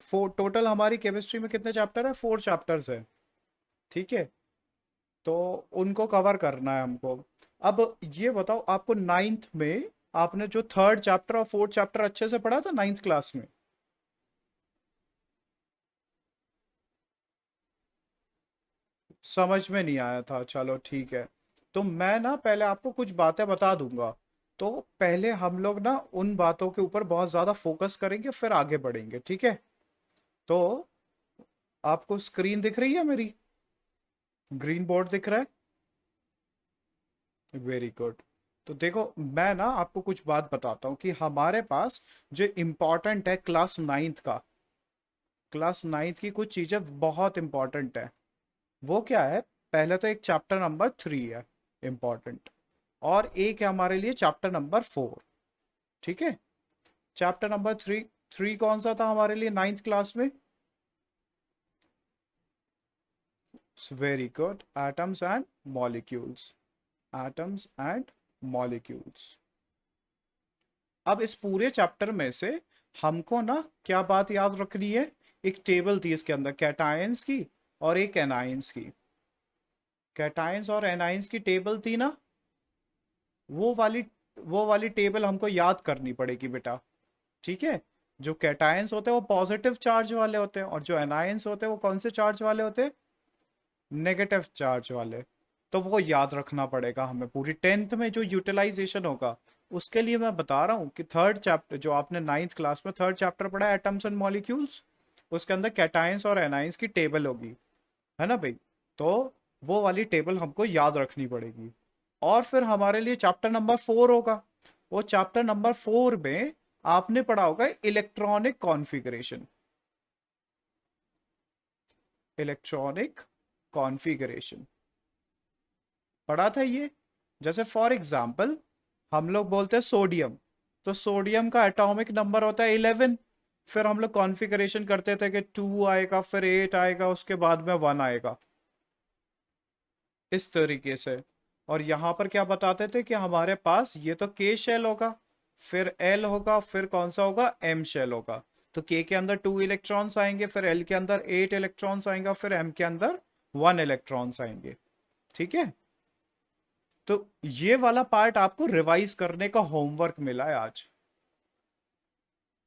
Four total हमारी chemistry में कितने चैप्टर है? 4 चैप्टर्स है। ठीक है, तो उनको कवर करना है हमको। अब ये बताओ, आपको नाइन्थ में आपने जो थर्ड चैप्टर और फोर्थ चैप्टर अच्छे से पढ़ा था नाइन्थ क्लास में? समझ में नहीं आया था, चलो ठीक है। तो मैं ना पहले आपको कुछ बातें बता दूंगा। तो पहले हम लोग ना उन बातों के ऊपर बहुत ज्यादा फोकस करेंगे, फिर आगे बढ़ेंगे, ठीक है? तो आपको स्क्रीन दिख रही है मेरी? ग्रीन बोर्ड दिख रहा है? Very good. तो देखो, मैं ना आपको कुछ बात बताता हूँ कि हमारे पास जो इम्पोर्टेंट है क्लास नाइन्थ का, क्लास नाइन्थ की कुछ चीजें बहुत इंपॉर्टेंट है। वो क्या है? पहले तो एक चैप्टर नंबर 3 है इम्पॉर्टेंट, और एक है हमारे लिए चैप्टर नंबर 4। ठीक है, चैप्टर नंबर 3। 3 कौन सा था हमारे लिए नाइन्थ क्लास में? Very good, atoms and molecules. Atoms and molecules. अब इस पूरे चैप्टर में से हमको ना क्या बात याद रखनी है? एक टेबल थी इसके अंदर कैटायंस की और एक एनायंस की। कैटायंस और एनायंस की टेबल थी ना, वो वाली वो वाली टेबल हमको याद करनी पड़ेगी बेटा। ठीक है, जो कैटायंस होते हैं वो पॉजिटिव चार्ज वाले होते हैं, और जो एनायंस होते हैं वो कौन से चार्ज वाले होते हैं? नेगेटिव चार्ज वाले। तो वो याद रखना पड़ेगा हमें पूरी टेंथ में जो यूटिलाइजेशन होगा। उसके लिए मैं बता रहा हूँ कि थर्ड चैप्टर जो आपने नाइन्थ क्लास में थर्ड चैप्टर पढ़ा है एटम्स एंड मॉलिक्यूल्स, उसके अंदर कैटायंस और एनायंस की टेबल होगी, है ना भाई? तो वो वाली टेबल हमको याद रखनी पड़ेगी। और फिर हमारे लिए चैप्टर नंबर 4 होगा। वो चैप्टर नंबर 4 में आपने पढ़ा होगा इलेक्ट्रॉनिक कॉन्फ़िगरेशन। इलेक्ट्रॉनिक कॉन्फ़िगरेशन पढ़ा था ये। जैसे फॉर एग्जाम्पल हम लोग बोलते हैं सोडियम, तो सोडियम का एटॉमिक नंबर होता है 11। फिर हम लोग कॉन्फ़िगरेशन करते थे कि 2 आएगा, फिर 8 आएगा, उसके बाद में 1 आएगा, इस तरीके से। और यहाँ पर क्या बताते थे कि हमारे पास ये तो के शेल होगा, फिर एल होगा, फिर कौन सा होगा? एम शेल होगा। तो के अंदर 2 इलेक्ट्रॉन्स आएंगे, फिर एल के अंदर 8 इलेक्ट्रॉन्स आएंगे, फिर एम के अंदर 1 इलेक्ट्रॉन्स आएंगे। ठीक है, तो ये वाला पार्ट आपको रिवाइज करने का होमवर्क मिला है आज।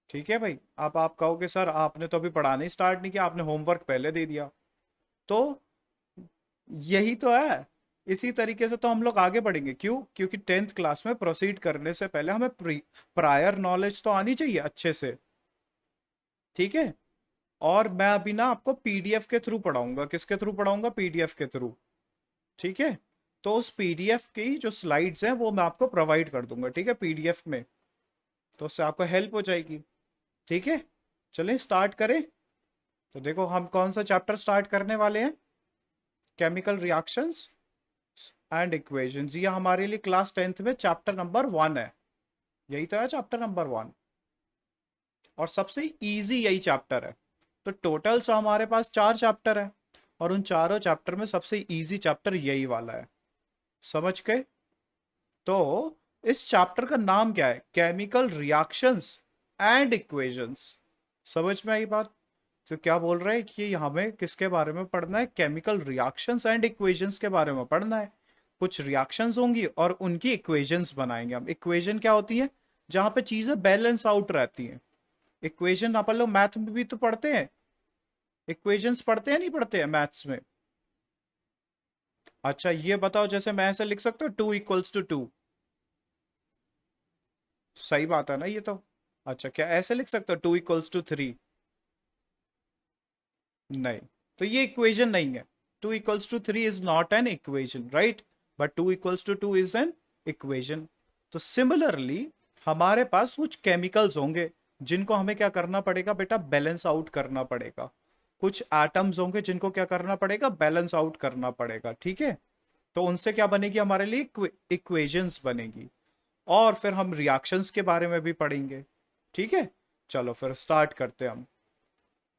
ठीक है भाई, अब आप कहोगे सर आपने तो अभी पढ़ाना ही स्टार्ट नहीं किया, आपने होमवर्क पहले दे दिया। तो यही तो है। इसी तरीके से तो हम लोग आगे बढ़ेंगे। क्यों? क्योंकि टेंथ क्लास में प्रोसीड करने से पहले हमें प्रायर नॉलेज तो आनी चाहिए अच्छे से। ठीक है, और मैं अभी ना आपको पीडीएफ के थ्रू पढ़ाऊंगा। किसके थ्रू पढ़ाऊंगा? पीडीएफ के थ्रू। ठीक है, तो उस पीडीएफ की जो स्लाइड्स हैं वो मैं आपको प्रोवाइड कर दूंगा, ठीक है, पीडीएफ में। तो उससे आपको हेल्प हो जाएगी। ठीक है, चलें स्टार्ट करें। तो देखो हम कौन सा चैप्टर स्टार्ट करने वाले हैं? Chemical reactions and equations. ये हमारे लिए क्लास टेंथ में चैप्टर नंबर 1 है। यही तो है चैप्टर नंबर 1, और सबसे इजी यही चैप्टर है। तो टोटल से हमारे पास 4 चैप्टर है, और उन चारों चैप्टर में सबसे इजी चैप्टर यही वाला है। समझ गए? तो इस चैप्टर का नाम क्या है? Chemical reactions and equations. समझ में आई बात? तो क्या बोल रहे हैं कि हमें किसके बारे में पढ़ना है? केमिकल रिएक्शंस एंड इक्वेशंस के बारे में पढ़ना है। कुछ रिएक्शंस होंगी और उनकी इक्वेशंस बनाएंगे हम। इक्वेशन क्या होती है? जहां पे चीजें बैलेंस आउट रहती हैं। इक्वेशन अपन लोग मैथ में भी तो पढ़ते हैं। इक्वेशंस पढ़ते हैं नहीं पढ़ते हैं मैथ्स में? अच्छा ये बताओ, जैसे मैं ऐसे लिख सकता हूँ 2 = 2। सही बात है ना ये तो? अच्छा, क्या ऐसे लिख सकते हो 2 = 3? नहीं, तो ये इक्वेशन नहीं है। 2 = 3 is not an equation, right? But 2 = 2 is an equation. तो सिमिलरली हमारे पास कुछ केमिकल्स होंगे जिनको हमें क्या करना पड़ेगा बेटा? बैलेंस आउट करना पड़ेगा। कुछ एटम्स होंगे जिनको क्या करना पड़ेगा? बैलेंस आउट करना पड़ेगा। ठीक है, तो उनसे क्या बनेगी हमारे लिए? इक्वेशंस बनेगी। और फिर हम रिएक्शंस के बारे में भी पढ़ेंगे। ठीक है, चलो फिर स्टार्ट करते हैं हम।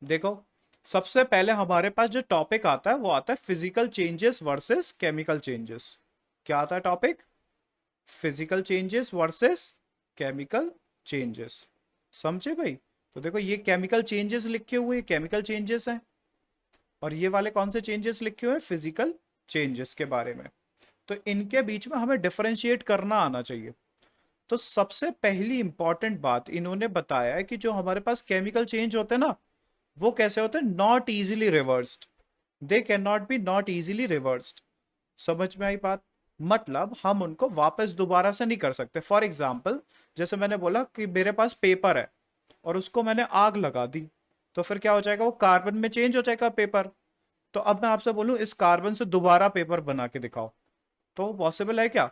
देखो, सबसे पहले हमारे पास जो टॉपिक आता है वो आता है physical changes versus chemical changes. क्या आता है topic? Physical changes versus chemical changes. समझे भाई? तो देखो ये केमिकल चेंजेस लिखे हुए, केमिकल चेंजेस हैं, और ये वाले कौन से चेंजेस लिखे हुए हैं, फिजिकल चेंजेस के बारे में। तो इनके बीच में हमें डिफरेंशिएट करना आना चाहिए। तो सबसे पहली इंपॉर्टेंट बात इन्होंने बताया है कि जो हमारे पास केमिकल चेंज होते हैं ना, वो कैसे होते हैं, not easily reversed, they can not be not easily reversed. समझ में आई बात? मतलब हम उनको वापस दोबारा से नहीं कर सकते। फॉर एग्जाम्पल, जैसे मैंने बोला कि मेरे पास पेपर है और उसको मैंने आग लगा दी, तो फिर क्या हो जाएगा, वो कार्बन में चेंज हो जाएगा पेपर। तो अब मैं आपसे बोलूं इस कार्बन से दोबारा पेपर बना के दिखाओ, तो पॉसिबल है क्या?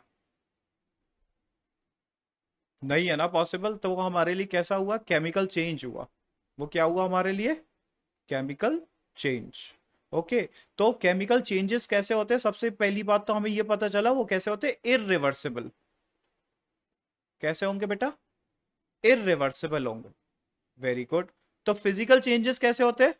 नहीं है ना पॉसिबल। तो वो हमारे लिए कैसा हुआ, केमिकल चेंज हुआ। वो क्या हुआ हमारे लिए, केमिकल चेंज। ओके। तो केमिकल चेंजेस कैसे होते हैं, सबसे पहली बात तो हमें ये पता चला वो कैसे होते हैं, इरिवर्सिबल। कैसे होंगे बेटा, इरिवर्सिबल होंगे। Very good. तो फिजिकल चेंजेस कैसे होते हैं,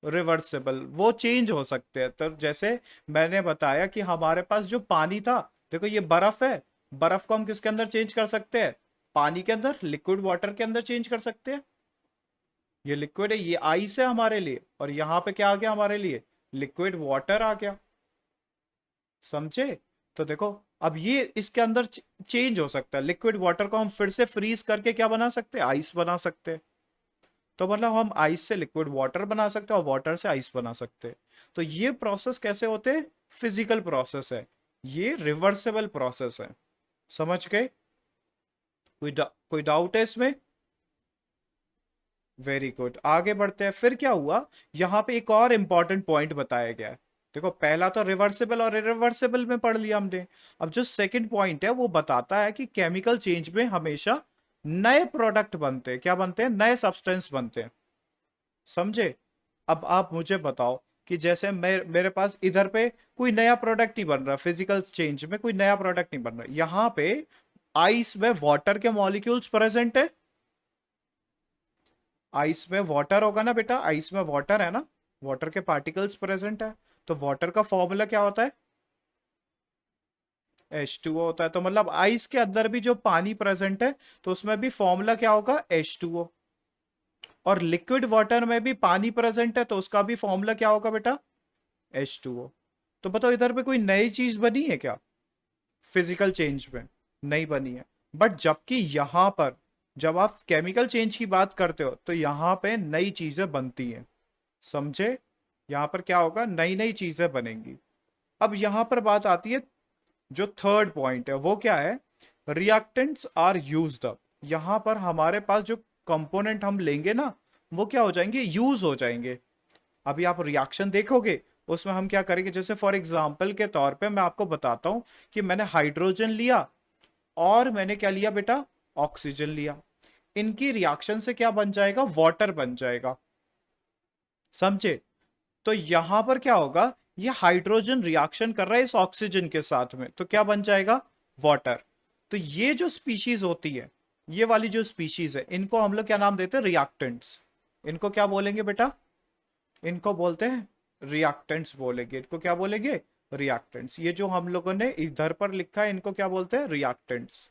रिवर्सिबल, वो चेंज हो सकते हैं। तो जैसे मैंने बताया कि हमारे पास जो पानी था, देखो ये बर्फ है, बर्फ को हम किसके अंदर चेंज कर सकते हैं, पानी के अंदर, लिक्विड वाटर के अंदर चेंज कर सकते हैं। ये लिक्विड है, ये आइस है हमारे लिए, और यहां पे क्या आ गया हमारे लिए, लिक्विड वाटर आ गया। समझे? तो देखो अब ये इसके अंदर चेंज हो सकता है। लिक्विड वाटर को हम फिर से फ्रीज करके क्या बना सकते हैं, आइस बना सकते हैं। तो मतलब हम आइस से लिक्विड वाटर बना सकते हैं और वाटर से आइस बना सकते हैं। तो ये प्रोसेस कैसे होते हैं, फिजिकल प्रोसेस है, ये रिवर्सिबल प्रोसेस है। समझ गए? कोई डाउट है इसमें? वेरी गुड, आगे बढ़ते हैं। फिर क्या हुआ, यहां पे एक और इंपॉर्टेंट पॉइंट बताया गया है। देखो पहला तो रिवर्सिबल और इरिवर्सिबल में पढ़ लिया हमने। अब जो सेकंड पॉइंट है वो बताता है कि केमिकल चेंज में हमेशा नए प्रोडक्ट बनते हैं। क्या बनते हैं, नए सब्सटेंस बनते हैं। समझे? अब आप मुझे बताओ कि जैसे मेरे पास इधर पे कोई नया प्रोडक्ट नहीं बन रहा, फिजिकल चेंज में कोई नया प्रोडक्ट नहीं बन रहा, यहां पे आइस में वाटर के मॉलिक्यूल्स प्रेजेंट है। आइस में वाटर होगा ना बेटा, आइस में वाटर है ना, वाटर के पार्टिकल्स प्रेजेंट है। तो वाटर का फॉर्मूला क्या होता है, H2O होता है। तो मतलब आइस के अंदर भी जो पानी प्रेजेंट है, तो उसमें भी फॉर्मूला क्या होगा, H2O। और लिक्विड वाटर में भी पानी प्रेजेंट है, तो उसका भी फॉर्मूला क्या होगा बेटा, H2O। तो बताओ इधर पे कोई नई चीज बनी है क्या, फिजिकल चेंज में? नहीं बनी है। बट जबकि यहां पर जब आप केमिकल चेंज की बात करते हो तो यहां पे नई चीजें बनती हैं। समझे? यहां पर क्या होगा, नई नई चीजें बनेंगी। अब यहां पर बात आती है, जो थर्ड पॉइंट है वो क्या है, रिएक्टेंट्स आर यूज्ड अप। यहां पर हमारे पास जो कंपोनेंट हम लेंगे ना, वो क्या हो जाएंगे, यूज हो जाएंगे। अभी आप रिएक्शन देखोगे, उसमें हम क्या करेंगे, जैसे फॉर एग्जांपल के तौर पे मैं आपको बताता हूं कि मैंने हाइड्रोजन लिया और मैंने क्या लिया बेटा, ऑक्सीजन लिया। इनकी रिएक्शन से क्या बन जाएगा, वाटर बन जाएगा। समझे? तो यहां पर क्या होगा, ये हाइड्रोजन रिएक्शन कर रहा है इस ऑक्सीजन के साथ में, तो क्या बन जाएगा, वाटर। तो ये जो स्पीशीज होती है, ये वाली जो स्पीशीज है, इनको हम लोग क्या नाम देते हैं, रिएक्टेंट्स। इनको क्या बोलेंगे बेटा, इनको बोलते हैं रिएक्टेंट्स बोलेंगे। इनको क्या बोलेंगे, रिएक्टेंट्स। ये जो हम लोगों ने इधर पर लिखा है, इनको क्या बोलते हैं, रिएक्टेंट्स।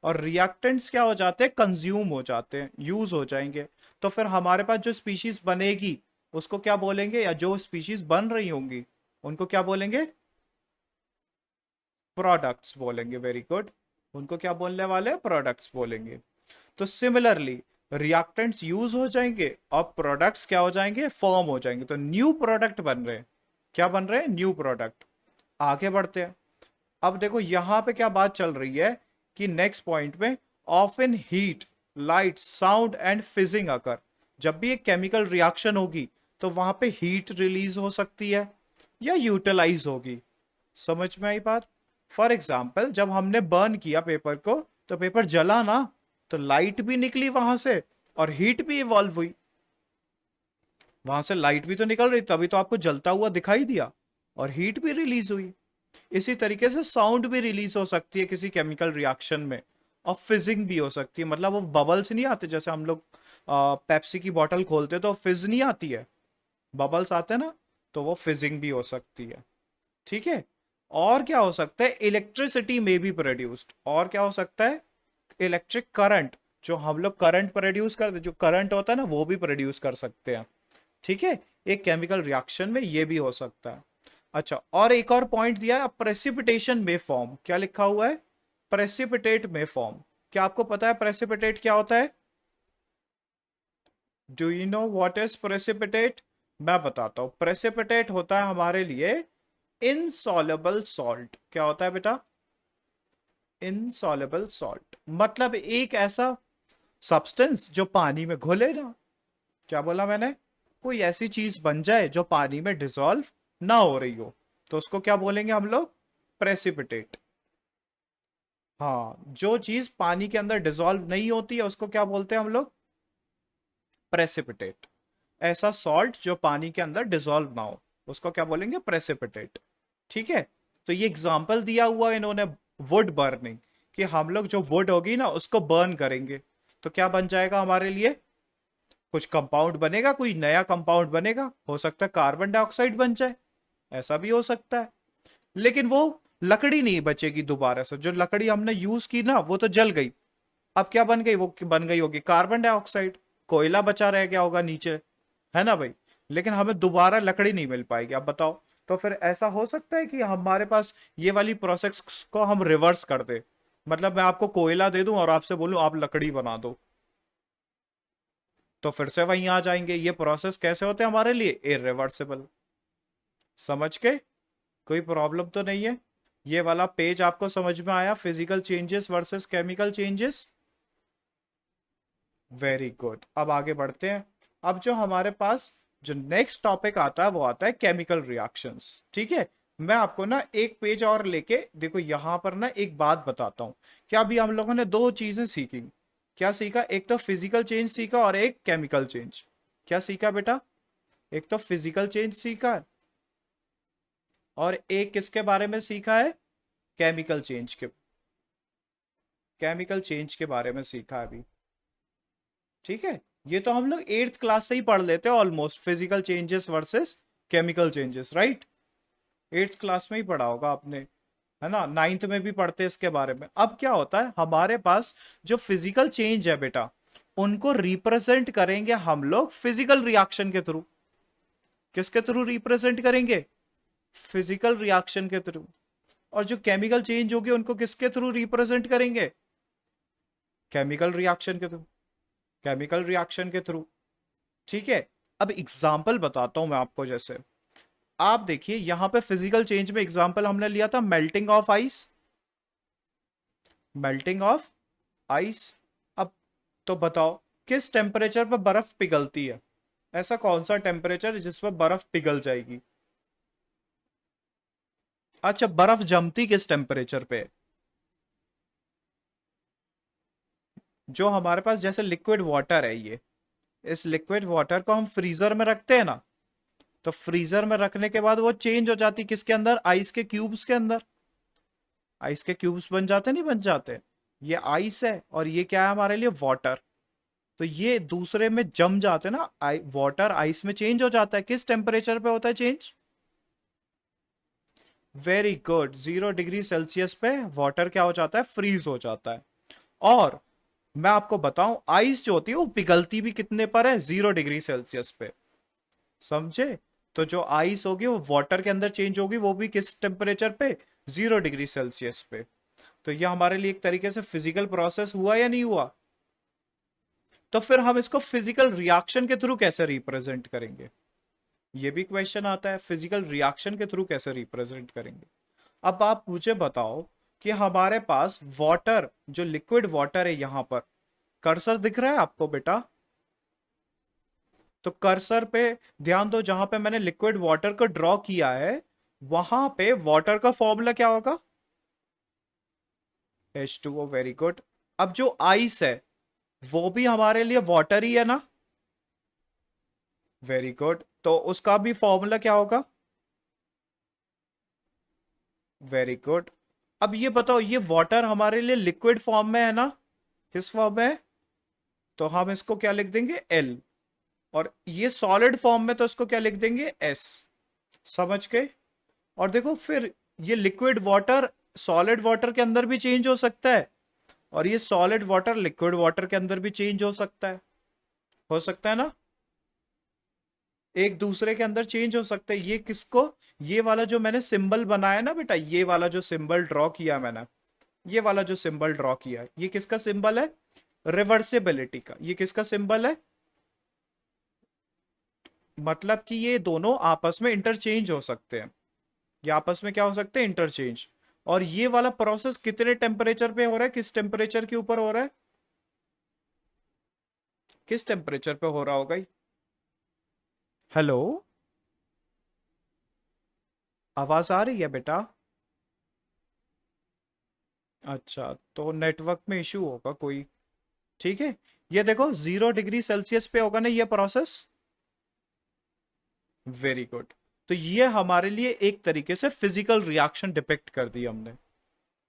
और रिएक्टेंट्स क्या हो जाते हैं, कंज्यूम हो जाते हैं, यूज हो जाएंगे। तो फिर हमारे पास जो स्पीशीज बनेगी उसको क्या बोलेंगे, या जो स्पीशीज बन रही होंगी उनको क्या बोलेंगे, प्रोडक्ट्स बोलेंगे। वेरी गुड, उनको क्या बोलने वाले हैं, प्रोडक्ट्स बोलेंगे। तो सिमिलरली रिएक्टेंट्स यूज हो जाएंगे और प्रोडक्ट्स क्या हो जाएंगे, फॉर्म हो जाएंगे। तो न्यू प्रोडक्ट बन रहे हैं। क्या बन रहे हैं, न्यू प्रोडक्ट। आगे बढ़ते हैं। अब देखो यहां पे क्या बात चल रही है कि नेक्स्ट पॉइंट में, often heat, light, sound and fizzing occur. जब भी एक केमिकल रिएक्शन होगी तो वहां पे हीट रिलीज हो सकती है या यूटिलाइज होगी। समझ में आई बात? फॉर एग्जाम्पल जब हमने बर्न किया पेपर को, तो पेपर जला ना, तो लाइट भी निकली वहां से और हीट भी इवॉल्व हुई। वहां से लाइट भी तो निकल रही, तभी तो आपको जलता हुआ दिखाई दिया, और हीट भी रिलीज हुई। इसी तरीके से साउंड भी रिलीज हो सकती है किसी केमिकल रिएक्शन में, और फिजिंग भी हो सकती है। मतलब वो बबल्स नहीं आते, जैसे हम लोग पेप्सी की बोतल खोलते तो फिज नहीं आती है, बबल्स आते हैं ना, तो वो फिजिंग भी हो सकती है। ठीक है? और क्या हो सकता है, इलेक्ट्रिसिटी में भी प्रोड्यूस्ड। और क्या हो सकता है, इलेक्ट्रिक करंट जो हम लोग करंट प्रोड्यूस करते, जो करंट होता है ना, वो भी प्रोड्यूस कर सकते हैं। ठीक है, एक केमिकल रिएक्शन में ये भी हो सकता है। अच्छा, और एक और पॉइंट दिया है, प्रेसिपिटेशन में फॉर्म, क्या लिखा हुआ है, प्रेसिपिटेट में फॉर्म। क्या आपको पता है प्रेसिपिटेट क्या होता है? Do you know what is precipitate? मैं बताता हूं, प्रेसिपिटेट होता है हमारे लिए इनसॉल्युबल सॉल्ट। क्या होता है बेटा? इनसॉल्युबल सॉल्ट मतलब एक ऐसा सब्सटेंस जो पानी में घुले ना। क्या बोला मैंने? कोई ऐसी चीज बन जाए जो पानी में डिसॉल्व ना हो रही हो, तो उसको क्या बोलेंगे हम लोग? प्रेसिपिटेट। हाँ, जो चीज पानी के अंदर डिसॉल्व नहीं होती है उसको क्या बोलते हैं हम लोग? प्रेसिपिटेट। ऐसा सॉल्ट जो पानी के अंदर डिसॉल्व ना हो उसको क्या बोलेंगे? प्रेसिपिटेट। ठीक है, तो ये एग्जांपल दिया हुआ है इन्होंने, वुड बर्निंग, कि हम लोग जो वुड होगी ना उसको बर्न करेंगे तो क्या बन जाएगा हमारे लिए? कुछ कंपाउंड बनेगा, कोई नया कंपाउंड बनेगा, हो सकता है कार्बन डाइऑक्साइड बन जाए, ऐसा भी हो सकता है। लेकिन वो लकड़ी नहीं बचेगी दोबारा से, जो लकड़ी हमने यूज की ना वो तो जल गई। अब क्या बन गई? वो बन गई होगी कार्बन डाइऑक्साइड, कोयला बचा रह गया होगा नीचे, है ना भाई? लेकिन हमें दोबारा लकड़ी नहीं मिल पाएगी। अब बताओ, तो फिर ऐसा हो सकता है कि हमारे पास ये वाली प्रोसेस को हम रिवर्स कर दे, मतलब मैं आपको कोयला दे दूं और आपसे बोलूं आप लकड़ी बना दो, तो फिर से वहीं आ जाएंगे। ये प्रोसेस कैसे होते हैं हमारे लिए? इरिवर्सिबल। समझ के? कोई प्रॉब्लम तो नहीं है? ये वाला पेज आपको समझ में आया, physical changes versus chemical changes? Very good, अब आगे बढ़ते हैं। अब जो हमारे पास जो नेक्स्ट टॉपिक आता है वो आता है केमिकल रिएक्शंस। ठीक है, मैं आपको ना एक पेज और लेके देखो, यहां पर ना एक बात बताता हूं। क्या अभी हम लोगों ने दो चीजें सीखी? क्या सीखा? एक तो फिजिकल चेंज सीखा और एक केमिकल चेंज। क्या सीखा बेटा? एक तो फिजिकल चेंज सीखा और एक किसके बारे में सीखा है? केमिकल चेंज के, केमिकल चेंज के बारे में सीखा है अभी। ठीक है, ये तो हम लोग एट्थ क्लास से ही पढ़ लेते हैं almost, physical changes versus chemical changes, right? Eighth class में ही पढ़ा होगा आपने, है ना? नाइन्थ में भी पढ़ते हैं इसके बारे में। अब क्या होता है हमारे पास, जो फिजिकल चेंज है बेटा, उनको रिप्रेजेंट करेंगे हम लोग फिजिकल रिएक्शन के थ्रू। किसके थ्रू रिप्रेजेंट करेंगे? फिजिकल रिएक्शन के थ्रू। और जो केमिकल चेंज होगी उनको किसके थ्रू रिप्रेजेंट करेंगे? केमिकल रिएक्शन के थ्रू, केमिकल रिएक्शन के थ्रू। ठीक है, अब एग्जाम्पल बताता हूं मैं आपको। जैसे आप देखिए यहां पे फिजिकल चेंज में एग्जाम्पल हमने लिया था melting of ice, melting of ice. अब तो बताओ किस टेम्परेचर पर बर्फ पिघलती है? ऐसा कौन सा टेम्परेचर जिस पर बर्फ पिघल जाएगी? अच्छा, बर्फ जमती किस टेम्परेचर पे है? जो हमारे पास जैसे लिक्विड वाटर है ये, इस लिक्विड वाटर को हम फ्रीजर में रखते हैं ना, तो फ्रीजर में रखने के बाद वो चेंज हो जाती किसके अंदर? आइस के क्यूब्स के अंदर। आइस के क्यूब्स बन जाते नहीं बन जाते? ये आइस है और ये क्या है हमारे लिए? वाटर। तो ये दूसरे में जम जाते हैं ना, वाटर आइस में चेंज हो जाता है। किस टेम्परेचर पे होता है change? Very good, 0 degree Celsius पे वाटर क्या हो जाता है? फ्रीज हो जाता है। और मैं आपको बताऊं, आइस जो होती है वो पिघलती भी कितने पर है? 0 डिग्री सेल्सियस पे। समझे? तो जो आइस होगी वो वाटर के अंदर चेंज होगी, वो भी किस टेम्परेचर पे? 0 डिग्री सेल्सियस पे। तो ये हमारे लिए एक तरीके से फिजिकल प्रोसेस हुआ या नहीं हुआ? तो फिर हम इसको फिजिकल रिएक्शन के थ्रू कैसे रिप्रेजेंट करेंगे? ये भी क्वेश्चन आता है, फिजिकल रिएक्शन के थ्रू कैसे रिप्रेजेंट करेंगे? अब आप मुझे बताओ कि हमारे पास वाटर, जो लिक्विड वाटर है, यहां पर कर्सर दिख रहा है आपको बेटा? तो कर्सर पे ध्यान दो, जहां पे मैंने लिक्विड वाटर को ड्रॉ किया है वहां पे वाटर का फॉर्मूला क्या होगा? H2O। Very good. अब जो आइस है वो भी हमारे लिए वाटर ही है ना? वेरी गुड, तो उसका भी फॉर्मूला क्या होगा? Very good. अब ये बताओ, ये वाटर हमारे लिए लिक्विड फॉर्म में है ना? किस फॉर्म में है? तो हम इसको क्या लिख देंगे? L। और ये सॉलिड फॉर्म में तो इसको क्या लिख देंगे? S। समझ गए? और देखो फिर ये लिक्विड वाटर सॉलिड वाटर के अंदर भी चेंज हो सकता है और ये सॉलिड वाटर लिक्विड वाटर के अंदर भी चेंज हो सकता है ना, एक दूसरे के अंदर चेंज हो सकते हैं। ये किसको, ये वाला जो मैंने सिंबल बनाया ना बेटा, ये वाला जो सिंबल ड्रॉ किया मैंने, ये वाला जो सिंबल ड्रॉ किया है, ये किसका सिंबल है, रिवर्सिबिलिटी का। ये किसका सिंबल है, मतलब कि ये दोनों आपस में इंटरचेंज हो सकते हैं, ये आपस में क्या हो सकते हैं, इंटरचेंज। और ये वाला प्रोसेस कितने टेम्परेचर पे हो रहा है, किस टेम्परेचर के ऊपर हो रहा है, किस टेम्परेचर पे हो रहा होगा ये? हेलो, आवाज आ रही है बेटा? अच्छा, तो नेटवर्क में इशू होगा कोई। ठीक है, ये देखो 0 डिग्री सेल्सियस पे होगा ना ये प्रोसेस। Very good. तो ये हमारे लिए एक तरीके से फिजिकल रिएक्शन डिपेक्ट कर दी हमने।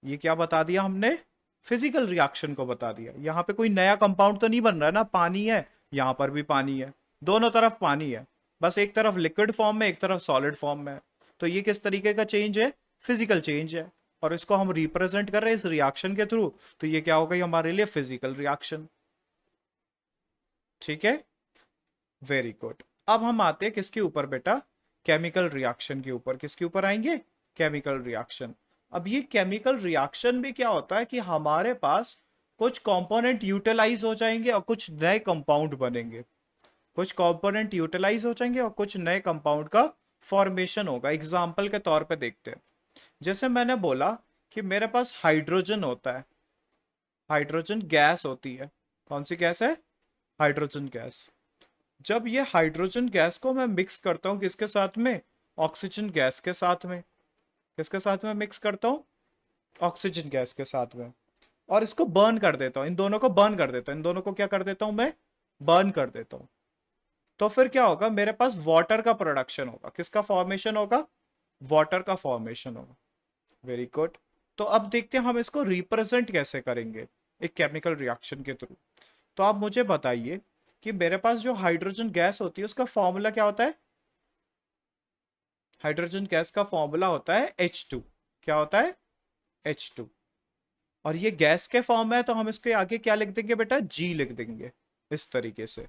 ये क्या बता दिया हमने, फिजिकल रिएक्शन को बता दिया। यहाँ पे कोई नया कंपाउंड तो नहीं बन रहा है ना, पानी है, यहाँ पर भी पानी है, दोनों तरफ पानी है, बस एक तरफ लिक्विड फॉर्म में एक तरफ सॉलिड फॉर्म में है। तो ये किस तरीके का चेंज है, फिजिकल चेंज है, और इसको हम रिप्रेजेंट कर रहे हैं इस रिएक्शन के थ्रू। तो ये क्या होगा, ये हमारे लिए फिजिकल रिएक्शन। ठीक है, वेरी गुड। अब हम आते हैं किसके ऊपर बेटा, केमिकल रिएक्शन के ऊपर। किसके ऊपर आएंगे, केमिकल रिएक्शन। अब ये केमिकल रिएक्शन भी क्या होता है कि हमारे पास कुछ कंपोनेंट यूटिलाइज हो जाएंगे और कुछ नए कंपाउंड बनेंगे, कुछ कंपोनेंट यूटिलाइज हो जाएंगे और कुछ नए कंपाउंड का फॉर्मेशन होगा। एग्जाम्पल के तौर पे देखते हैं, जैसे मैंने बोला कि मेरे पास हाइड्रोजन होता है, हाइड्रोजन गैस होती है। कौन सी गैस है, हाइड्रोजन गैस। जब ये हाइड्रोजन गैस को मैं मिक्स करता हूँ किसके साथ में, ऑक्सीजन गैस के साथ में। किसके साथ में मिक्स करता हूँ, ऑक्सीजन गैस के साथ में। और इसको बर्न कर देता हूँ, इन दोनों को बर्न कर देता हूँ, इन दोनों को क्या कर देता हूँ मैं, बर्न कर देता हूँ। तो फिर क्या होगा, मेरे पास वाटर का प्रोडक्शन होगा। किसका फॉर्मेशन होगा, वाटर का फॉर्मेशन होगा। Very good. तो अब देखते हैं हम इसको रिप्रेजेंट कैसे करेंगे एक केमिकल रिएक्शन के थ्रू। तो आप मुझे बताइए कि मेरे पास जो हाइड्रोजन गैस होती है उसका फॉर्मूला क्या होता है, हाइड्रोजन गैस का फॉर्मूला होता है H2। क्या होता है, H2। और ये गैस के फॉर्म में है तो हम इसके आगे क्या लिख देंगे बेटा, G लिख देंगे, इस तरीके से।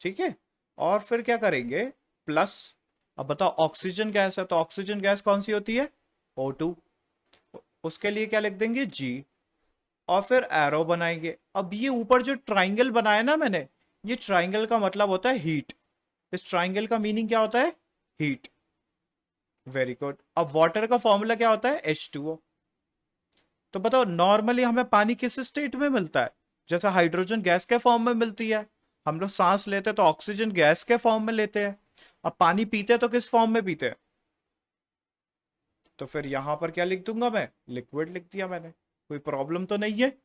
ठीक है, और फिर क्या करेंगे, प्लस। अब बताओ, ऑक्सीजन गैस है तो ऑक्सीजन गैस कौन सी होती है, O2। उसके लिए क्या लिख देंगे, G। और फिर एरो बनाएंगे। अब ये ऊपर जो ट्राइंगल बनाया ना मैंने, ये ट्राइंगल का मतलब होता है हीट। इस ट्राइंगल का मीनिंग क्या होता है, हीट। Very good. अब वाटर का फॉर्मूला क्या होता है, H2O। तो बताओ, नॉर्मली हमें पानी किस स्टेट में मिलता है, जैसे हाइड्रोजन गैस के फॉर्म में मिलती है। हम लोग सांस लेते तो ऑक्सीजन गैस के फॉर्म में लेते हैं। अब पानी पीते तो किस फॉर्म में पीते हैं, तो फिर यहां पर क्या लिख दूंगा मैं, लिक्विड लिख दिया मैंने। कोई प्रॉब्लम तो नहीं है।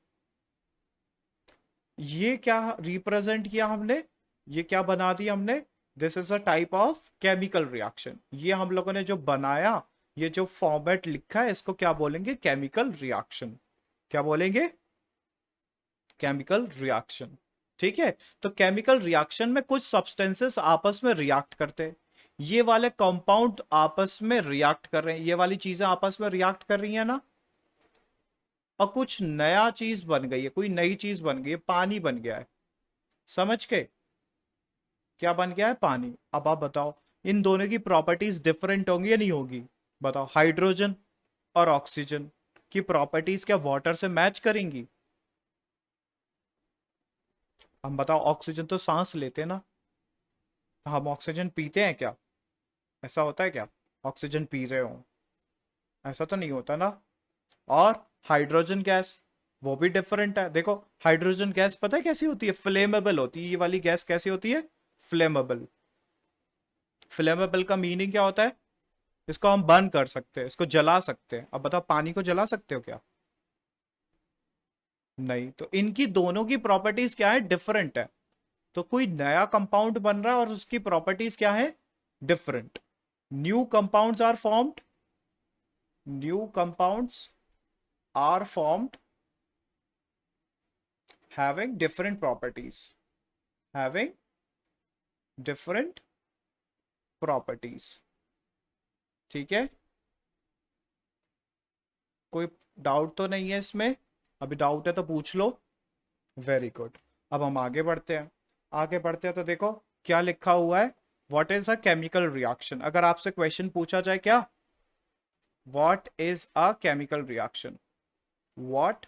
ये क्या रिप्रेजेंट किया हमने, ये क्या बना दिया हमने, this is a type of chemical reaction. ये हम लोगों ने जो बनाया, ये जो फॉर्मेट लिखा है, इसको क्या बोलेंगे, केमिकल रिएक्शन। क्या बोलेंगे, केमिकल रिएक्शन। ठीक है, तो केमिकल रिएक्शन में कुछ सब्सटेंसेस आपस में रिएक्ट करते हैं। ये वाले कंपाउंड आपस में रिएक्ट कर रहे हैं, ये वाली चीजें आपस में रिएक्ट कर रही है ना, और कुछ नया चीज बन गई है, कोई नई चीज बन गई है, पानी बन गया है। समझ के, क्या बन गया है, पानी। अब आप बताओ, इन दोनों की प्रॉपर्टीज डिफरेंट होंगी या नहीं होगी, बताओ। हाइड्रोजन और ऑक्सीजन की प्रॉपर्टीज क्या वाटर से मैच करेंगी, हम बताओ। ऑक्सीजन तो सांस लेते हैं ना, हम ऑक्सीजन पीते हैं क्या, ऐसा होता है क्या, ऑक्सीजन पी रहे हो, ऐसा तो नहीं होता ना। और हाइड्रोजन गैस, वो भी डिफरेंट है। देखो, हाइड्रोजन गैस पता है कैसी होती है, फ्लेमेबल होती है। ये वाली गैस कैसी होती है, फ्लेमेबल। फ्लेमेबल का मीनिंग क्या होता है, इसको हम बर्न कर सकते हैं, इसको जला सकते हैं। अब बताओ, पानी को जला सकते हो क्या, नहीं। तो इनकी दोनों की प्रॉपर्टीज क्या है, डिफरेंट है। तो कोई नया कंपाउंड बन रहा है और उसकी प्रॉपर्टीज क्या है, different. New compounds are formed, new compounds are formed having different properties, having different properties। ठीक है, कोई डाउट तो नहीं है इसमें। अभी डाउट है तो पूछ लो। Very good. अब हम आगे बढ़ते हैं। आगे बढ़ते हैं तो देखो क्या लिखा हुआ है। What is a chemical reaction, अगर आपसे क्वेश्चन पूछा जाए क्या, what is a chemical reaction, what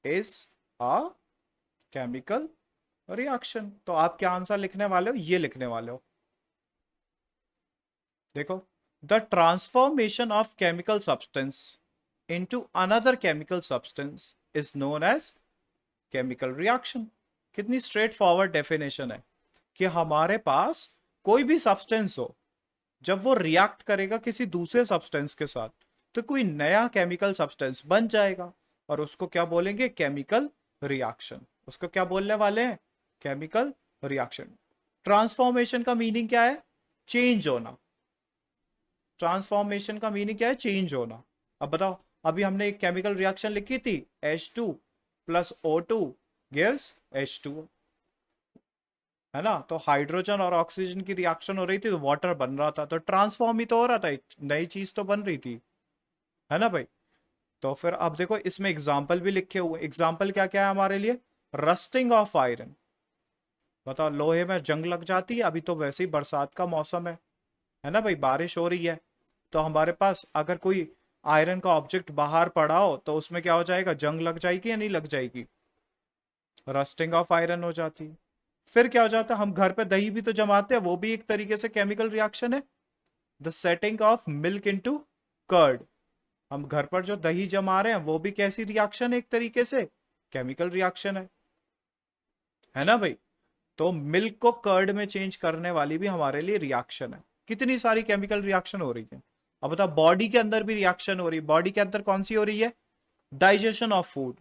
is a chemical reaction, तो आप क्या आंसर लिखने वाले हो, ये लिखने वाले हो। देखो, the transformation of chemical substance into another chemical substance is known as chemical reaction. कितनी स्ट्रेट फॉरवर्ड डेफिनेशन है कि हमारे पास कोई भी सब्सटेंस हो, जब वो रिएक्ट करेगा किसी दूसरे सब्सटेंस के साथ, तो कोई नया केमिकल सब्सटेंस बन जाएगा, और उसको क्या बोलेंगे, केमिकल रिएक्शन। उसको क्या बोलने वाले हैं, केमिकल रिएक्शन। ट्रांसफॉर्मेशन का मीनिंग क्या है, चेंज होना। ट्रांसफॉर्मेशन का मीनिंग क्या है, चेंज होना। अब बताओ, अभी हमने एक केमिकल रिएक्शन लिखी थी, H2 plus O2 gives H2, है ना। तो हाइड्रोजन और ऑक्सीजन की रिएक्शन हो रही थी तो वाटर बन रहा था, तो ट्रांसफॉर्म ही तो हो रहा था, एक नई चीज तो बन रही थी, है ना भाई। तो फिर अब देखो इसमें एग्जाम्पल भी लिखे हुए, एग्जाम्पल क्या क्या है हमारे लिए, रस्टिंग ऑफ आयरन। बताओ, लोहे में जंग लग जाती है, अभी तो वैसे ही बरसात का मौसम है ना भाई, बारिश हो रही है, तो हमारे पास अगर कोई आयरन का ऑब्जेक्ट बाहर पड़ा हो तो उसमें क्या हो जाएगा, जंग लग जाएगी या नहीं लग जाएगी, रस्टिंग ऑफ आयरन हो जाती है। फिर क्या हो जाता है, हम घर पे दही भी तो जमाते हैं, वो भी एक तरीके से केमिकल रिएक्शन है, the setting of milk into curd. हम घर पर जो दही जमा रहे हैं वो भी कैसी रिएक्शन है, एक तरीके से केमिकल रिएक्शन है ना भाई। तो मिल्क को कर्ड में चेंज करने वाली भी हमारे लिए रिएक्शन है। कितनी सारी केमिकल रिएक्शन हो रही है। अब बताओ, बॉडी के अंदर भी रिएक्शन हो रही है, बॉडी के अंदर कौन सी हो रही है, डाइजेशन ऑफ फूड।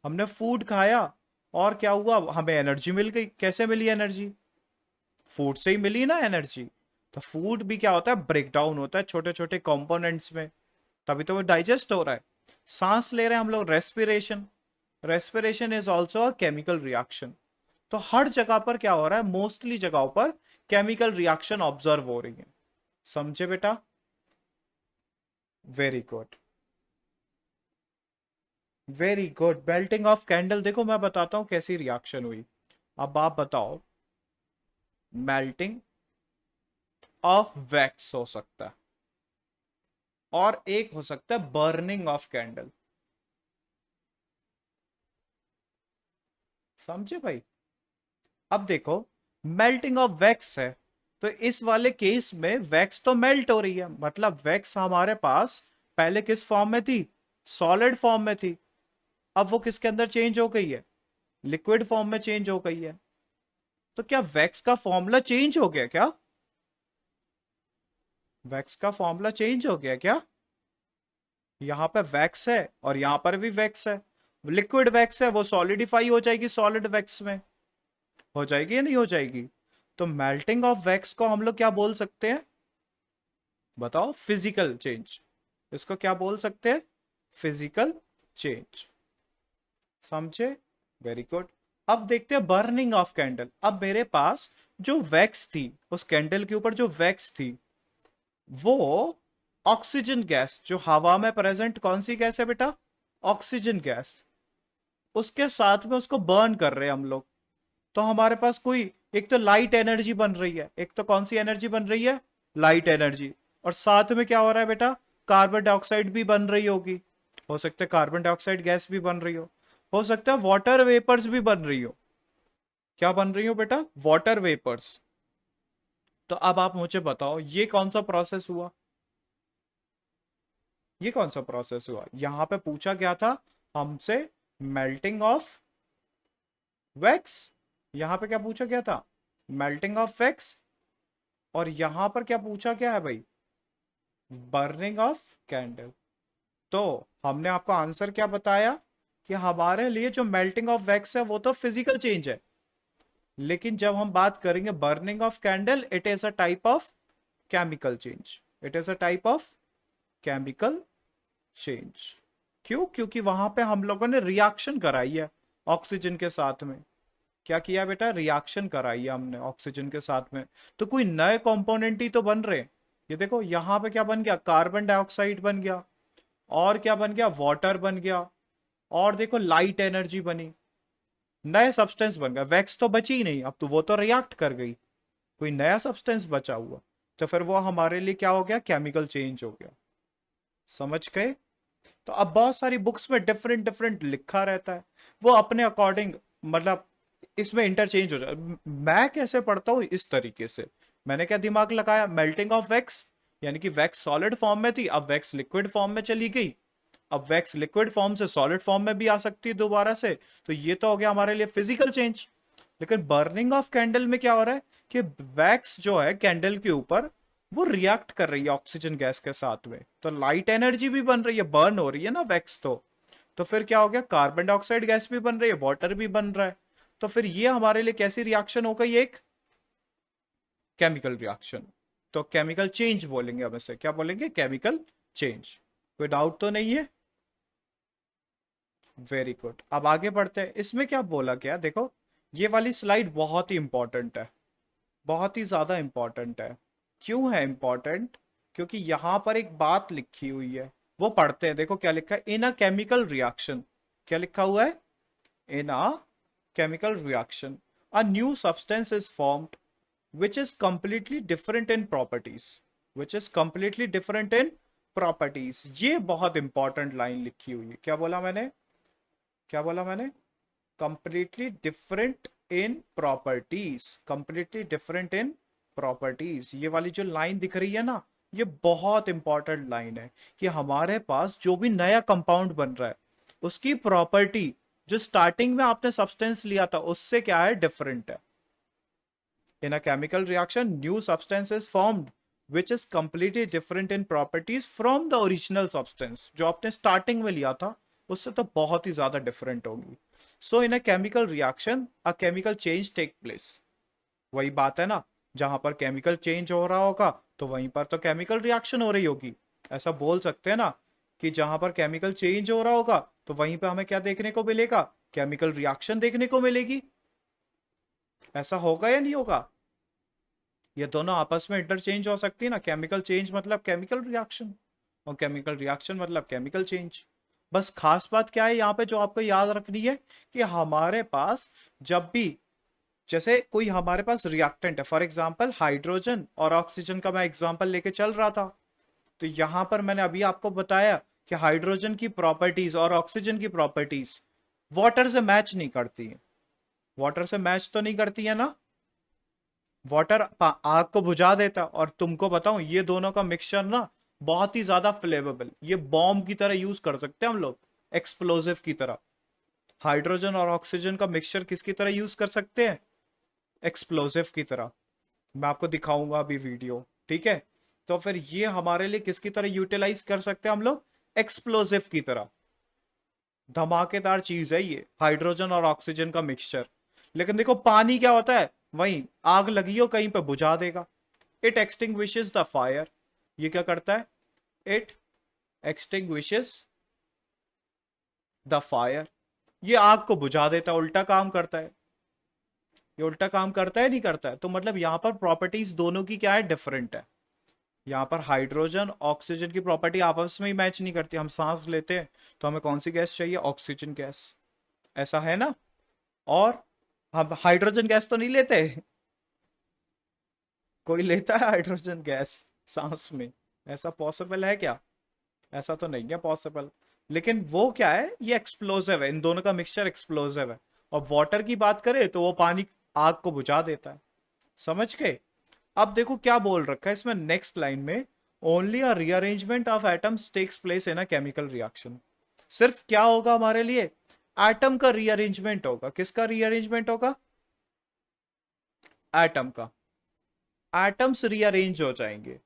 हमने फूड खाया और क्या हुआ, हमें एनर्जी मिल गई, कैसे मिली एनर्जी, फूड से ही मिली ना एनर्जी। तो फूड भी क्या होता है, ब्रेक डाउन होता है छोटे छोटे कंपोनेंट्स में, तभी तो वो डाइजेस्ट हो रहा है। सांस ले रहे हैं हम लोग, respiration, respiration is also a chemical reaction. तो हर जगह पर क्या हो रहा है, मोस्टली जगहों पर केमिकल रिएक्शन ऑब्जर्व हो रही है। समझे बेटा, very good, very good. Melting of candle, देखो मैं बताता हूं कैसी रिएक्शन हुई। अब आप बताओ, मेल्टिंग ऑफ वैक्स हो सकता है, और एक हो सकता है बर्निंग ऑफ कैंडल। समझे भाई। अब देखो, मेल्टिंग ऑफ वैक्स है, तो इस वाले केस में वैक्स तो मेल्ट हो रही है, मतलब वैक्स हमारे पास पहले किस फॉर्म में थी, सॉलिड फॉर्म में थी, अब वो किसके अंदर चेंज हो गई है, लिक्विड फॉर्म में चेंज हो गई है। तो क्या वैक्स का फॉर्मूला चेंज हो गया क्या, वैक्स का फॉर्मूला चेंज हो गया क्या। यहां पे वैक्स है और यहां पर भी वैक्स है, लिक्विड वैक्स है, वो सॉलिडिफाई हो जाएगी सॉलिड वैक्स में, हो जाएगी या नहीं हो जाएगी। तो मेल्टिंग ऑफ वैक्स को हम लोग क्या बोल सकते हैं, बताओ, फिजिकल चेंज। इसको क्या बोल सकते हैं, फिजिकल चेंज। समझे, वेरी गुड। अब देखते हैं बर्निंग ऑफ कैंडल। अब मेरे पास जो वैक्स थी, उस कैंडल के ऊपर जो वैक्स थी, वो ऑक्सीजन गैस, जो हवा में प्रेजेंट कौन सी गैस है बेटा, ऑक्सीजन गैस, उसके साथ में उसको बर्न कर रहे हैं हम लोग। तो हमारे पास कोई एक तो लाइट एनर्जी बन रही है, एक तो कौन सी एनर्जी बन रही है, लाइट एनर्जी, और साथ में क्या हो रहा है बेटा, कार्बन डाइऑक्साइड भी बन रही होगी, हो सकता है कार्बन डाइऑक्साइड गैस भी बन रही हो सकता है वाटर वेपर्स भी बन रही हो। क्या बन रही हो बेटा, वाटर वेपर्स। तो अब आप मुझे बताओ, ये कौन सा प्रोसेस हुआ, ये कौन सा प्रोसेस हुआ, यहां पे पूछा गया था हमसे मेल्टिंग ऑफ वैक्स, यहां पे क्या पूछा गया था, मेल्टिंग ऑफ वैक्स, और यहां पर क्या पूछा गया है भाई, बर्निंग ऑफ कैंडल। तो हमने आपको आंसर क्या बताया, कि हमारे लिए जो मेल्टिंग ऑफ वैक्स है वो तो फिजिकल चेंज है, लेकिन जब हम बात करेंगे burning of candle, it is a type of chemical change, it is a type of chemical change. क्यों, क्योंकि वहां पे हम लोगों ने रिएक्शन कराई है ऑक्सीजन के साथ में। क्या किया बेटा, रिएक्शन कराई है हमने ऑक्सीजन के साथ में, तो कोई नए कंपोनेंट ही तो बन रहे। ये देखो यहां पे क्या बन गया, कार्बन डाइऑक्साइड बन गया, और क्या बन गया, वाटर बन गया, और देखो लाइट एनर्जी बनी, नए सब्सटेंस बन गया, वैक्स तो बची ही नहीं, अब तो वो तो रिएक्ट कर गई, कोई नया सब्सटेंस बचा हुआ, तो फिर वो हमारे लिए क्या हो गया, केमिकल चेंज हो गया। समझ गए? तो अब बहुत सारी बुक्स में डिफरेंट डिफरेंट लिखा रहता है, वो अपने अकॉर्डिंग, मतलब इसमें इंटरचेंज हो जाए। मैं कैसे पढ़ता हूँ इस तरीके से, मैंने क्या दिमाग लगाया, मेल्टिंग ऑफ वैक्स, यानी कि वैक्स सॉलिड फॉर्म में थी, अब वैक्स लिक्विड फॉर्म में चली गई, अब वैक्स लिक्विड फॉर्म से सॉलिड फॉर्म में भी आ सकती है दोबारा से, तो ये तो हो गया हमारे लिए फिजिकल चेंज। लेकिन बर्निंग ऑफ कैंडल में क्या हो रहा है कि वैक्स जो है कैंडल के ऊपर, वो रिएक्ट कर रही है ऑक्सीजन गैस के साथ में, तो लाइट एनर्जी भी बन रही है, बर्न हो रही है ना वैक्स, तो फिर क्या हो गया, कार्बन डाइऑक्साइड गैस भी बन रही है, वाटर भी बन रहा है, तो फिर ये हमारे लिए कैसी रिएक्शन हो गई, एक केमिकल रिएक्शन। तो केमिकल चेंज बोलेंगे हम इसे, क्या बोलेंगे, केमिकल चेंज। कोई डाउट तो नहीं है? वेरी गुड, अब आगे बढ़ते हैं। इसमें क्या बोला गया, देखो ये वाली स्लाइड बहुत ही इंपॉर्टेंट है, बहुत ही ज्यादा इंपॉर्टेंट है। क्यों है इंपॉर्टेंट? क्योंकि यहां पर एक बात लिखी हुई है, वो पढ़ते हैं। देखो क्या लिखा है, इन अ केमिकल रिएक्शन, क्या लिखा हुआ है, in a chemical reaction a new substance is formed which is completely different in properties, which is completely different in properties। ये बहुत इंपॉर्टेंट लाइन लिखी हुई है, क्या बोला मैंने, क्या बोला मैंने, completely different in properties, completely different in properties। ये वाली जो लाइन दिख रही है ना, ये बहुत इंपॉर्टेंट लाइन है कि हमारे पास जो भी नया कंपाउंड बन रहा है, उसकी प्रॉपर्टी जो स्टार्टिंग में आपने सब्सटेंस लिया था उससे क्या है, डिफरेंट है। In a chemical reaction new substance is formed which is completely different in properties from the original substance, जो आपने स्टार्टिंग में लिया था उससे तो बहुत ही ज्यादा डिफरेंट होगी। So in a chemical reaction a chemical change take place. वही बात है ना, जहां पर केमिकल चेंज हो रहा होगा तो वहीं पर तो केमिकल रिएक्शन हो रही होगी। ऐसा बोल सकते हैं ना कि जहां पर केमिकल चेंज हो रहा होगा तो वहीं पे हमें क्या देखने को मिलेगा, केमिकल रिएक्शन देखने को मिलेगी। ऐसा होगा या नहीं होगा? ये दोनों आपस में इंटरचेंज हो सकती है ना, केमिकल चेंज मतलब केमिकल रिएक्शन, और केमिकल रिएक्शन मतलब केमिकल चेंज। बस खास बात क्या है यहाँ पे जो आपको याद रखनी है, कि हमारे पास जब भी, जैसे कोई हमारे पास रिएक्टेंट है, फॉर एग्जांपल हाइड्रोजन और ऑक्सीजन का मैं एग्जांपल लेके चल रहा था, तो यहां पर मैंने अभी आपको बताया कि हाइड्रोजन की प्रॉपर्टीज और ऑक्सीजन की प्रॉपर्टीज वाटर से मैच नहीं करती है, वाटर से मैच तो नहीं करती है ना। वाटर आग को बुझा देता है, और तुमको बताऊं ये दोनों का मिक्सचर ना बहुत ही ज्यादा फ्लेवेबल, ये बॉम्ब की तरह यूज कर सकते हैं हम लोग, एक्सप्लोजिव की तरह। हाइड्रोजन और ऑक्सीजन का मिक्सचर किसकी तरह यूज कर सकते हैं, एक्सप्लोजिव की तरह। मैं आपको दिखाऊंगा अभी वीडियो, ठीक है। तो फिर ये हमारे लिए किसकी तरह यूटिलाइज कर सकते हैं हम लोग, एक्सप्लोजिव की तरह। धमाकेदार चीज है ये हाइड्रोजन और ऑक्सीजन का मिक्सचर। लेकिन देखो पानी क्या होता है, वहीं आग लगी हो कहीं पे बुझा देगा, इट एक्सटिंग्विशेस द फायर। ये क्या करता है, इट एक्सटिंग्विशेस द फायर, ये आग को बुझा देता है, उल्टा काम करता है। ये उल्टा काम करता है नहीं करता है, तो मतलब यहां पर प्रॉपर्टीज दोनों की क्या है, डिफरेंट है। यहाँ पर हाइड्रोजन ऑक्सीजन की प्रॉपर्टी आपस में ही मैच नहीं करती। हम सांस लेते हैं तो हमें कौन सी गैस चाहिए, ऑक्सीजन गैस, ऐसा है ना। और हम हाइड्रोजन गैस तो नहीं लेते, कोई लेता है हाइड्रोजन गैस सांस में, ऐसा पॉसिबल है क्या? ऐसा तो नहीं है पॉसिबल। लेकिन वो क्या है, ये एक्सप्लोसिव है, इन दोनों का मिक्सचर एक्सप्लोसिव है। और वाटर की बात करें तो वो पानी आग को बुझा देता है। समझ गए? अब देखो क्या बोल रखा है इसमें नेक्स्ट लाइन में, only a rearrangement of atoms takes place in a chemical reaction. सिर्फ क्या होगा हमारे लिए, एटम का रीअरेंजमेंट होगा। किसका रीअरेंजमेंट होगा, एटम का। एटम्स रीअरेंज हो जाएंगे।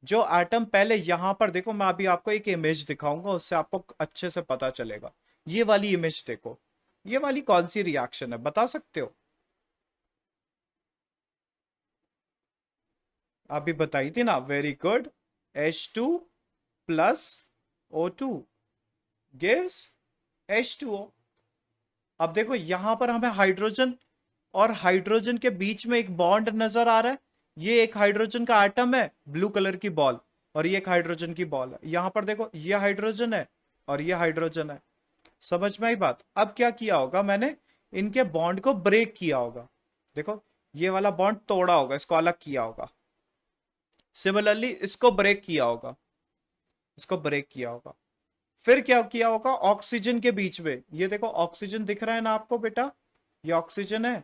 जो एटम पहले यहां पर देखो, मैं अभी आपको एक इमेज दिखाऊंगा, उससे आपको अच्छे से पता चलेगा। ये वाली इमेज देखो, ये वाली कौन सी रिएक्शन है, बता सकते हो? अभी बताई थी ना, very good. H2 plus O2 gives H2O। अब देखो यहां पर हमें हाइड्रोजन और हाइड्रोजन के बीच में एक बॉन्ड नजर आ रहा है। ये एक हाइड्रोजन का एटम है, ब्लू कलर की बॉल, और ये एक हाइड्रोजन की बॉल है। यहां पर देखो ये हाइड्रोजन है और ये हाइड्रोजन है। समझ में आई बात? अब क्या किया होगा मैंने, इनके बॉन्ड को ब्रेक किया होगा। देखो ये वाला बॉन्ड तोड़ा होगा, इसको अलग किया होगा। सिमिलरली इसको ब्रेक किया होगा, इसको ब्रेक किया होगा। फिर क्या किया होगा, ऑक्सीजन के बीच में, ये देखो ऑक्सीजन दिख रहा है ना आपको बेटा, ये ऑक्सीजन है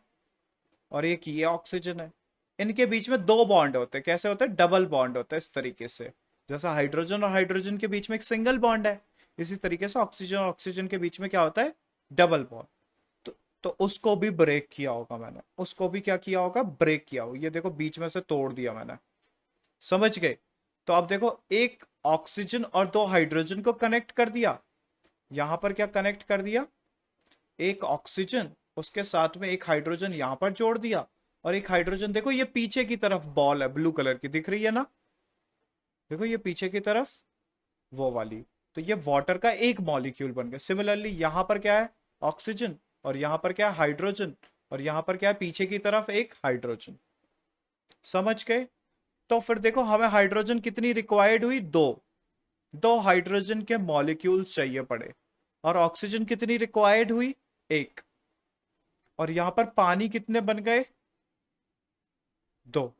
और एक ये ऑक्सीजन है। इनके बीच में दो बॉन्ड होते हैं, कैसे होते हैं, डबल बॉन्ड होता है इस तरीके से। जैसा हाइड्रोजन और हाइड्रोजन के बीच में एक सिंगल बॉन्ड है, इसी तरीके से ऑक्सीजन और ऑक्सीजन के बीच में क्या होता है, डबल बॉन्ड। तो उसको भी ब्रेक किया होगा मैंने, उसको भी क्या किया होगा, ब्रेक किया होगा। ये देखो बीच में से तोड़ दिया मैंने, समझ गए? तो अब देखो एक ऑक्सीजन और दो हाइड्रोजन को कनेक्ट कर दिया। यहां पर क्या कनेक्ट कर दिया, एक ऑक्सीजन, उसके साथ में एक हाइड्रोजन यहां पर जोड़ दिया। और एक हाइड्रोजन देखो ये पीछे की तरफ बॉल है ब्लू कलर की, दिख रही है ना, देखो ये पीछे की तरफ वो वाली। तो ये वाटर का एक मॉलिक्यूल बन गया। सिमिलरली यहां पर क्या है, ऑक्सीजन, और यहां पर क्या है, हाइड्रोजन, और यहां पर क्या है, पीछे की तरफ एक हाइड्रोजन। समझ गए? तो फिर देखो हमें हाइड्रोजन कितनी रिक्वायर्ड हुई, दो। दो हाइड्रोजन के मॉलिक्यूल्स चाहिए पड़े। और ऑक्सीजन कितनी रिक्वायर्ड हुई, एक। और यहां पर पानी कितने बन गए, दो।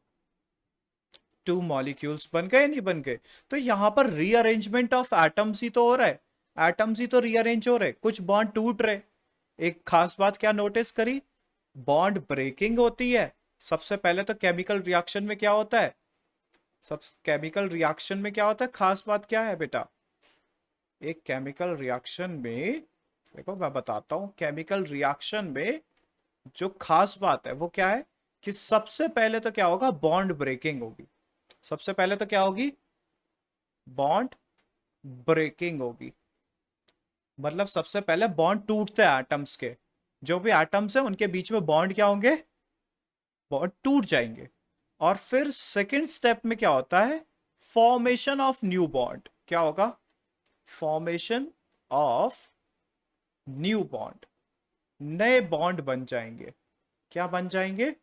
टू मॉलिक्यूल्स बन गए, नहीं बन गए? तो यहां पर रीअरेंजमेंट ऑफ एटम्स ही तो हो रहा है, एटम्स ही तो रीअरेंज हो रहे, कुछ बॉन्ड टूट रहे। एक खास बात क्या नोटिस करी, बॉन्ड ब्रेकिंग होती है। सबसे पहले तो केमिकल रिएक्शन में क्या होता है, सब केमिकल रिएक्शन में क्या होता है, खास बात क्या है बेटा, एक केमिकल रिएक्शन में, देखो मैं बताता हूं, केमिकल रिएक्शन में जो खास बात है वो क्या है, कि सबसे पहले तो क्या होगा, बॉन्ड ब्रेकिंग होगी। सबसे पहले तो क्या होगी, बॉन्ड ब्रेकिंग होगी। मतलब सबसे पहले बॉन्ड टूटते हैं एटम्स के, जो भी एटम्स है उनके बीच में बॉन्ड क्या होंगे, बॉन्ड टूट जाएंगे। और फिर सेकंड स्टेप में क्या होता है, फॉर्मेशन ऑफ न्यू बॉन्ड। क्या होगा, फॉर्मेशन ऑफ न्यू बॉन्ड, नए बॉन्ड बन जाएंगे। क्या बन जाएंगे,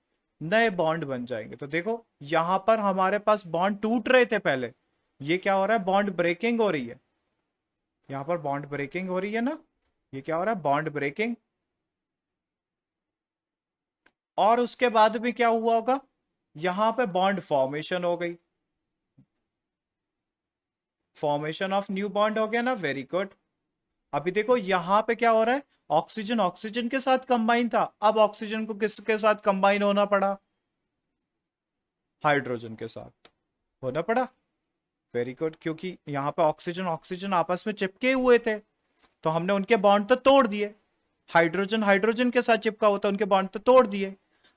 नए बॉन्ड बन जाएंगे। तो देखो यहां पर हमारे पास बॉन्ड टूट रहे थे पहले, ये क्या हो रहा है, बॉन्ड ब्रेकिंग हो रही है। यहां पर बॉन्ड ब्रेकिंग हो रही है ना, ये क्या हो रहा है, बॉन्ड ब्रेकिंग। और उसके बाद भी क्या हुआ होगा, यहां पे बॉन्ड फॉर्मेशन हो गई, फॉर्मेशन ऑफ न्यू बॉन्ड हो गया ना, वेरी गुड। अभी देखो यहां पे क्या हो रहा है, ऑक्सीजन ऑक्सीजन के साथ कंबाइन था, अब ऑक्सीजन को किसके साथ कंबाइन होना पड़ा, हाइड्रोजन के साथ होना पड़ा। वेरी गुड, क्योंकि यहां पे ऑक्सीजन ऑक्सीजन आपस में चिपके हुए थे, तो हमने उनके बॉन्ड तो तोड़ दिए। हाइड्रोजन हाइड्रोजन के साथ चिपका होता, उनके बॉन्ड तो तोड़ दिए।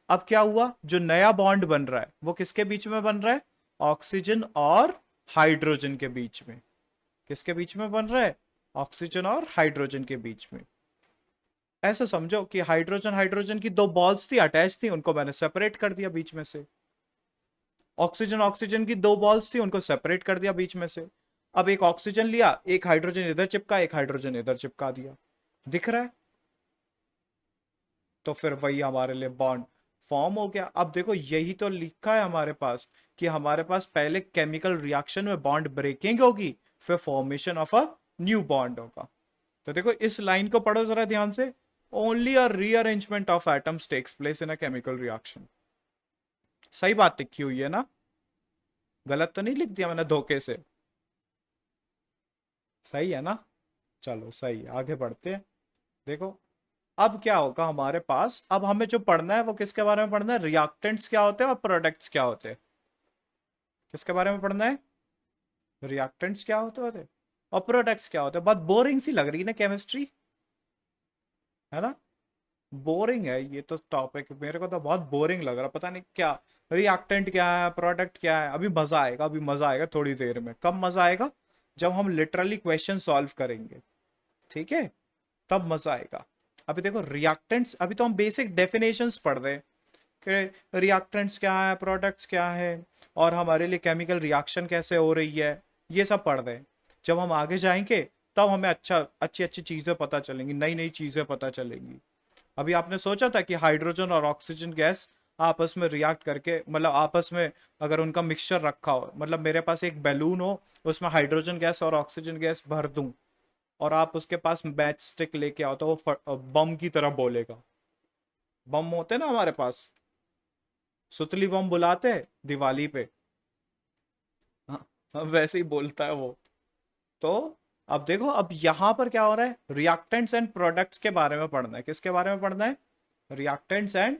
अब क्या हुआ, जो नया बॉन्ड बन रहा है वो किसके बीच में बन रहा है, ऑक्सीजन और हाइड्रोजन के बीच में। किसके बीच में बन रहा है, ऑक्सीजन और हाइड्रोजन के बीच में। ऐसा समझो कि हाइड्रोजन हाइड्रोजन की दो बॉल्स थी, अटैच थी, उनको मैंने सेपरेट कर दिया बीच में से। ऑक्सीजन ऑक्सीजन की दो बॉल्स थी, उनको सेपरेट कर दिया बीच में से। अब एक ऑक्सीजन लिया, एक हाइड्रोजन इधर चिपका, एक हाइड्रोजन इधर चिपका दिया, दिख रहा है? तो फिर वही हमारे लिए बॉन्ड फॉर्म हो गया। अब देखो यही तो लिखा है हमारे पास, कि हमारे पास पहले केमिकल रिएक्शन में बॉन्ड ब्रेकिंग होगी, फिर formation of a new bond होगा। तो देखो इस लाइन को पढ़ो जरा ध्यान से, only a rearrangement of atoms takes place in a chemical reaction. सही बात लिखी हुई है ना, गलत तो नहीं लिख दिया मैंने धोखे से? सही है ना? चलो सही है, आगे बढ़ते हैं। देखो अब क्या होगा हमारे पास, अब हमें जो पढ़ना है वो किसके बारे में पढ़ना है, रिएक्टेंट्स क्या होते हैं और प्रोडक्ट्स क्या होते हैं। किसके बारे में पढ़ना है, रिएक्टेंट्स क्या होते होते और प्रोडक्ट्स क्या होते हैं। बहुत बोरिंग सी लग रही है ना केमिस्ट्री, है ना? बोरिंग है ये तो टॉपिक, मेरे को तो बहुत बोरिंग लग रहा, पता नहीं क्या, रिएक्टेंट क्या है, प्रोडक्ट क्या है। अभी मजा आएगा, अभी मजा आएगा थोड़ी देर में। कब मजा आएगा, जब हम लिटरली क्वेश्चन सॉल्व करेंगे, ठीक है, तब मजा आएगा। अभी देखो रिएक्टेंट्स, अभी तो हम बेसिक डेफिनेशंस पढ़ रहे हैं कि रिएक्टेंट्स क्या है, प्रोडक्ट्स क्या है, और हमारे लिए केमिकल रिएक्शन कैसे हो रही है, ये सब पढ़ रहे हैं। जब हम आगे जाएंगे तब हमें अच्छी अच्छी चीजें पता चलेंगी, नई नई चीजें पता चलेंगी। अभी आपने सोचा था कि हाइड्रोजन और ऑक्सीजन गैस आपस में रिएक्ट करके, मतलब आपस में अगर उनका मिक्सचर रखा हो, मतलब मेरे पास एक बैलून हो, उसमें हाइड्रोजन गैस और ऑक्सीजन गैस भर दूं, और आप उसके पास मैच स्टिक लेके आओ तो वो बम की तरह बोलेगा। बम होते ना हमारे पास, सुतली बम बुलाते हैं दिवाली पे। हाँ, हाँ, वैसे ही बोलता है वो। तो अब देखो, अब यहां पर क्या हो रहा है, रिएक्टेंट्स एंड प्रोडक्ट्स के बारे में पढ़ना है। किसके बारे में पढ़ना है? Reactants and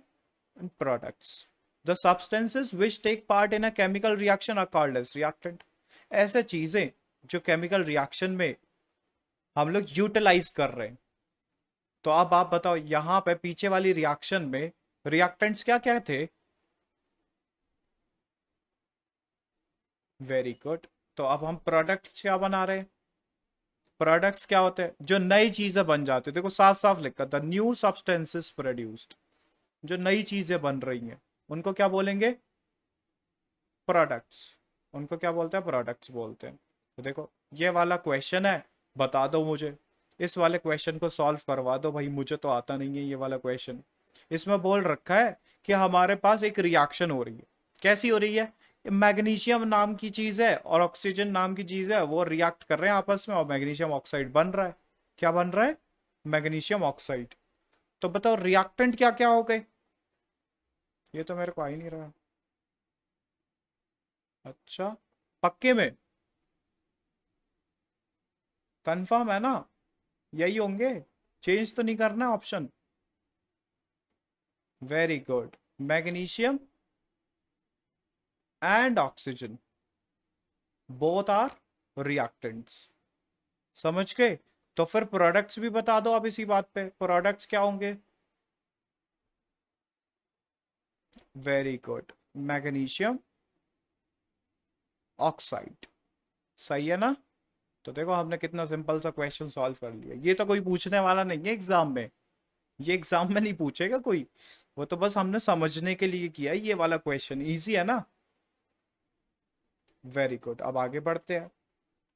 products. The substances which take part in a chemical reaction are called as reactant. ऐसे चीजें जो केमिकल रिएक्शन में हम लोग यूटिलाइज कर रहे हैं। तो अब आप बताओ, यहां पे पीछे वाली रिएक्शन में रिएक्टेंट्स क्या क्या थे? Very good. तो अब हम प्रोडक्ट क्या बना रहे हैं? प्रोडक्ट्स क्या होते हैं? जो नई चीजें बन जाती है। देखो साफ साफ लिखा था, न्यू सब्सटेंसेस प्रोड्यूस्ड। जो नई चीजें बन रही हैं उनको क्या बोलेंगे? प्रोडक्ट्स। उनको क्या बोलते हैं? प्रोडक्ट्स बोलते हैं। तो देखो, ये वाला क्वेश्चन है, बता दो मुझे। इस वाले क्वेश्चन को सॉल्व करवा दो भाई, मुझे तो आता नहीं है ये वाला क्वेश्चन। इसमें बोल रखा है कि हमारे पास एक रिएक्शन हो रही है। कैसी हो रही है? मैग्नीशियम नाम की चीज है और ऑक्सीजन नाम की चीज है, वो रिएक्ट कर रहे हैं आपस में और मैग्नीशियम ऑक्साइड बन रहा है। क्या बन रहा है? Magnesium oxide. तो बताओ रिएक्टेंट क्या क्या हो गए? ये तो मेरे को आ ही नहीं रहा। अच्छा, पक्के में? कंफर्म है ना? यही होंगे? चेंज तो नहीं करना option? Very good. Magnesium and oxygen both are reactants. समझ गए? तो फिर प्रोडक्ट्स भी बता दो अब इसी बात पे, प्रोडक्ट्स क्या होंगे? Very good. Magnesium oxide. सही है ना? तो देखो हमने कितना सिंपल सा क्वेश्चन सॉल्व कर लिया। ये तो कोई पूछने वाला नहीं है एग्जाम में। ये एग्जाम में नहीं पूछेगा कोई। वो तो बस हमने समझने के लिए किया है। ये वाला क्वेश्चन इजी है ना? Very good. अब आगे बढ़ते हैं।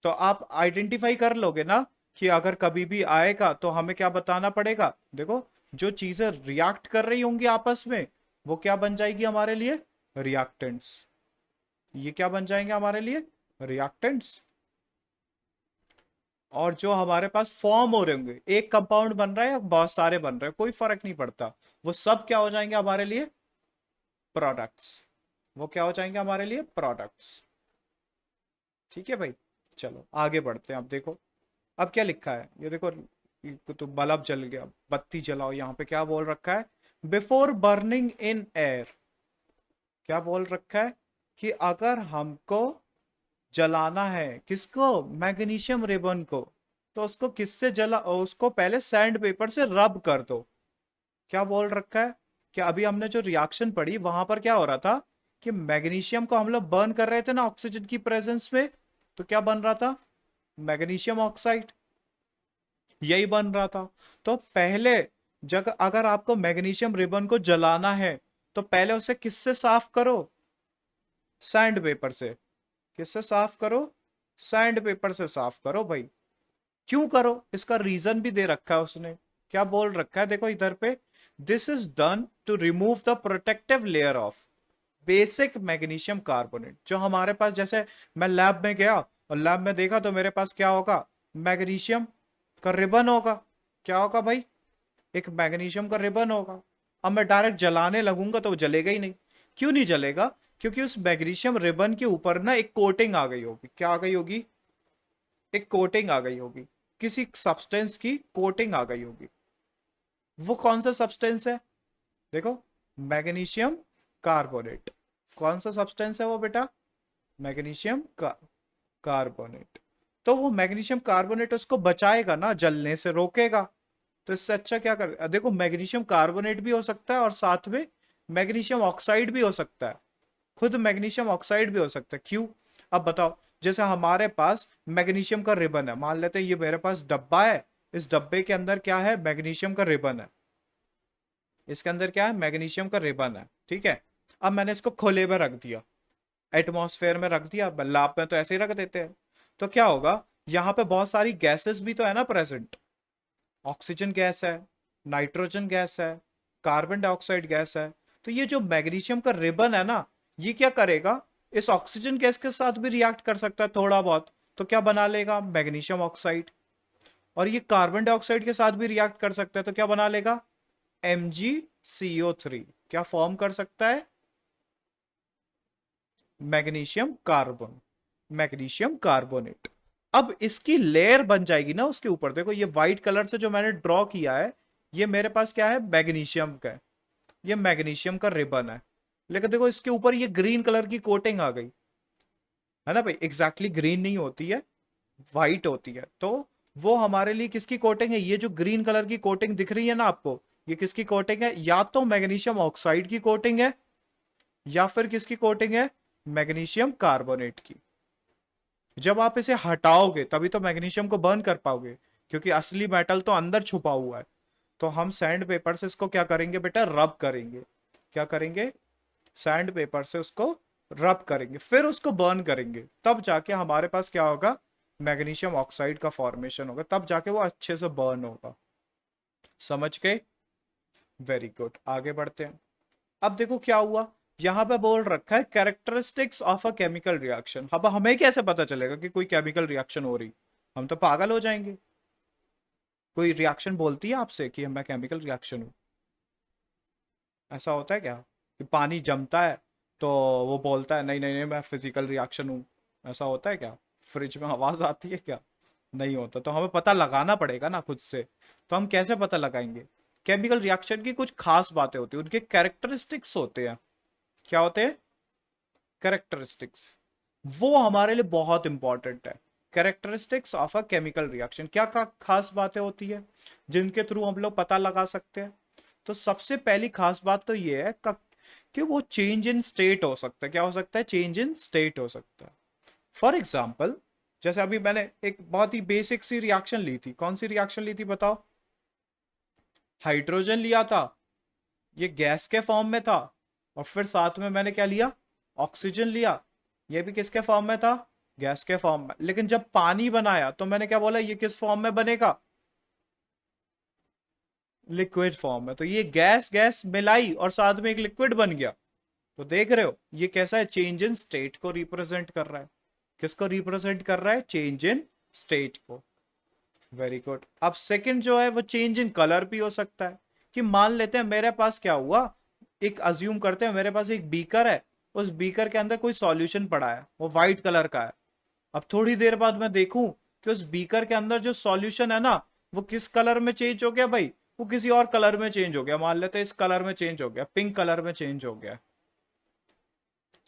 तो आप आइडेंटिफाई कर लोगे ना कि अगर कभी भी आएगा तो हमें क्या बताना पड़ेगा? देखो, जो चीजें रिएक्ट कर रही होंगी आपस में, वो क्या बन जाएगी हमारे लिए? रिएक्टेंट्स। ये क्या बन जाएंगे हमारे लिए? रिएक्टेंट्स। और जो हमारे पास फॉर्म हो रहे होंगे, एक कंपाउंड बन रहा है या बहुत सारे बन रहे हैं, कोई फर्क नहीं पड़ता, वो सब क्या हो जाएंगे हमारे लिए? प्रोडक्ट्स। वो क्या हो जाएंगे हमारे लिए? प्रोडक्ट्स। ठीक है भाई। चलो आगे बढ़ते हैं। अब देखो, अब क्या लिखा है ये देखो। तो बल्ब जल गया, बत्ती जलाओ। यहाँ पे क्या बोल रखा है? Before burning in air. क्या बोल रखा है? कि अगर हमको जलाना है किसको? मैग्नीशियम रिबन को। तो उसको किससे जला, उसको पहले सैंड पेपर से रब कर दो। क्या बोल रखा है? कि अभी हमने जो रिएक्शन पढ़ी वहां पर क्या हो रहा था कि मैग्नीशियम को हम लोग बर्न कर रहे थे ना ऑक्सीजन की प्रेजेंस में। तो क्या बन रहा था? Magnesium oxide. यही बन रहा था। तो पहले जब अगर आपको मैग्नीशियम रिबन को जलाना है तो पहले उसे किससे साफ करो? सैंड पेपर से। किससे साफ करो? सैंड पेपर से साफ करो भाई। क्यों करो? इसका रीजन भी दे रखा है उसने। क्या बोल रखा है देखो इधर पे? This is done to remove the protective layer of basic magnesium carbonate. जो हमारे पास, जैसे मैं लैब में गया और लैब में देखा तो मेरे पास क्या होगा? मैग्नीशियम का रिबन होगा। क्या होगा भाई? एक मैग्नीशियम का रिबन होगा। अब मैं डायरेक्ट जलाने लगूंगा तो वो जलेगा ही नहीं। क्यों नहीं जलेगा? क्योंकि उस मैग्नीशियम रिबन के ऊपर ना एक कोटिंग आ गई होगी। क्या आ गई होगी? एक कोटिंग आ गई होगी। किसी सब्सटेंस की कोटिंग आ गई होगी। वो कौन सा सब्सटेंस है? देखो, मैग्नीशियम कार्बोनेट। कौन सा सब्सटेंस है वो बेटा? मैग्नीशियम का कार्बोनेट। तो वो मैग्नीशियम कार्बोनेट उसको बचाएगा ना, जलने से रोकेगा। तो इससे अच्छा क्या कर, देखो मैग्नीशियम कार्बोनेट भी हो सकता है और साथ में मैग्नीशियम ऑक्साइड भी हो सकता है। खुद मैग्नीशियम ऑक्साइड भी हो सकता है। क्यों? अब बताओ, जैसे हमारे पास मैग्नीशियम का रिबन है, मान लेते हैं ये मेरे पास डब्बा है। इस डब्बे के अंदर क्या है? मैग्नीशियम का रिबन है। इसके अंदर क्या है? मैग्नीशियम का रिबन है। ठीक है। अब मैंने इसको खुले में रख दिया, एटमॉस्फेयर में रख दिया। लैब में तो ऐसे ही रख देते हैं। तो क्या होगा? यहाँ पे बहुत सारी गैसेस भी तो है ना प्रेजेंट। ऑक्सीजन गैस है, नाइट्रोजन गैस है, कार्बन डाइऑक्साइड गैस है। तो ये जो मैग्नीशियम का रिबन है ना, ये क्या करेगा? इस ऑक्सीजन गैस के साथ भी रिएक्ट कर सकता है थोड़ा बहुत। तो क्या बना लेगा? Magnesium oxide. और ये कार्बन डाइऑक्साइड के साथ भी रिएक्ट कर सकता है, तो क्या बना लेगा, MgCO3। क्या फॉर्म कर सकता है, मैग्नीशियम कार्बन, मैग्नीशियम कार्बोनेट। अब इसकी लेयर बन जाएगी ना उसके ऊपर, देखो ये व्हाइट कलर से जो मैंने ड्रॉ किया है, ये मेरे पास क्या है, मैग्नीशियम का है, ये मैग्नीशियम का रिबन है। लेकिन देखो इसके ऊपर ये ग्रीन कलर की कोटिंग आ गई, है ना भाई, एग्जैक्टली ग्रीन नहीं होती है, व्हाइट होती है। तो वो हमारे लिए किसकी कोटिंग है, ये जो ग्रीन कलर की कोटिंग दिख रही है ना आपको, ये किसकी कोटिंग है, या तो मैग्नीशियम ऑक्साइड की कोटिंग है, या फिर किसकी कोटिंग है, मैग्नीशियम कार्बोनेट की। जब आप इसे हटाओगे तभी तो मैग्नीशियम को बर्न कर पाओगे, क्योंकि असली मेटल तो अंदर छुपा हुआ है। तो हम सैंड पेपर से इसको क्या करेंगे बेटा, रब करेंगे। क्या करेंगे, सैंड पेपर से उसको रब करेंगे, फिर उसको बर्न करेंगे, तब जाके हमारे पास क्या होगा, मैग्नीशियम ऑक्साइड का फॉर्मेशन होगा, तब जाके वो अच्छे से बर्न होगा। समझ गए, वेरी गुड, आगे बढ़ते हैं। अब देखो क्या हुआ, यहां पे बोल रखा है characteristics of a chemical reaction. अब हमें कैसे पता चलेगा कि कोई केमिकल रिएक्शन हो रही, हम तो पागल हो जाएंगे। कोई रिएक्शन बोलती है आपसे कि मैं केमिकल रिएक्शन हूं, ऐसा होता है क्या, कि पानी जमता है तो वो बोलता है नहीं नहीं नहीं मैं फिजिकल रिएक्शन हूँ, ऐसा होता है क्या, फ्रिज में आवाज आती है क्या, नहीं होता। तो हमें पता लगाना पड़ेगा ना खुद से, तो हम कैसे पता लगाएंगे, केमिकल रिएक्शन की कुछ खास बातें होती है, उनके कैरेक्टरिस्टिक्स होते हैं। क्या होते हैं, कैरेक्टरिस्टिक्स, वो हमारे लिए बहुत इंपॉर्टेंट है। Characteristics of a chemical reaction, क्या खास बातें होती है जिनके थ्रू हम लोग पता लगा सकते हैं। तो सबसे पहली खास बात तो ये है कि वो चेंज इन स्टेट हो सकता है। क्या हो सकता है, चेंज इन स्टेट हो सकता है। फॉर एग्जाम्पल, जैसे अभी मैंने एक बहुत ही बेसिक सी रिएक्शन ली थी, कौन सी रिएक्शन ली थी बताओ, हाइड्रोजन लिया था, ये गैस के फॉर्म में था, और फिर साथ में मैंने क्या लिया, ऑक्सीजन लिया, ये भी किसके फॉर्म में था, गैस के फॉर्म में। लेकिन जब पानी बनाया तो मैंने क्या बोला, ये किस फॉर्म में बनेगा, लिक्विड फॉर्म में। तो ये गैस गैस मिलाई और साथ में एक लिक्विड बन गया। तो देख रहे हो ये कैसा है, चेंज इन स्टेट को रिप्रेजेंट कर रहा है। किसको रिप्रेजेंट कर रहा है, चेंज इन स्टेट को। Very good. अब सेकंड जो है वो चेंज इन कलर भी हो सकता है, कि मान लेते हैं मेरे पास क्या हुआ, एक अज्यूम करते हैं मेरे पास एक बीकर है, उस बीकर के अंदर कोई सॉल्यूशन पड़ा है, वो व्हाइट कलर का है। अब थोड़ी देर बाद मैं देखूं कि उस बीकर के अंदर जो सॉल्यूशन है ना, वो किस कलर में चेंज हो गया भाई, वो किसी और कलर में चेंज हो गया, मान लेते हैं इस कलर में चेंज हो गया, पिंक कलर में चेंज हो गया।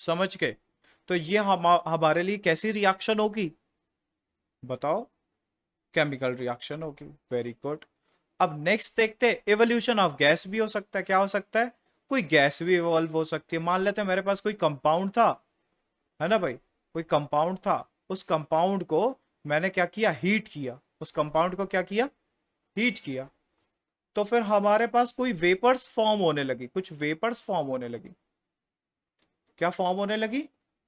समझ के, तो ये हमारे लिए कैसी रिएक्शन होगी बताओ, केमिकल रिएक्शन होगी। Very good. अब नेक्स्ट देखते हैं, एवोल्यूशन ऑफ गैस भी हो सकता है। क्या हो सकता है, कोई गैस भी इवॉल्व हो सकती है। मान लेते हैं मेरे पास कोई कंपाउंड था, है ना भाई, कोई कंपाउंड था, उस कंपाउंड को मैंने क्या किया, हीट किया, उस कंपाउंड को क्या किया, हीट किया। तो फिर हमारे पास कोई वेपर्स फॉर्म होने लगी, कुछ वेपर्स फॉर्म होने लगी। क्या फॉर्म होने लगी,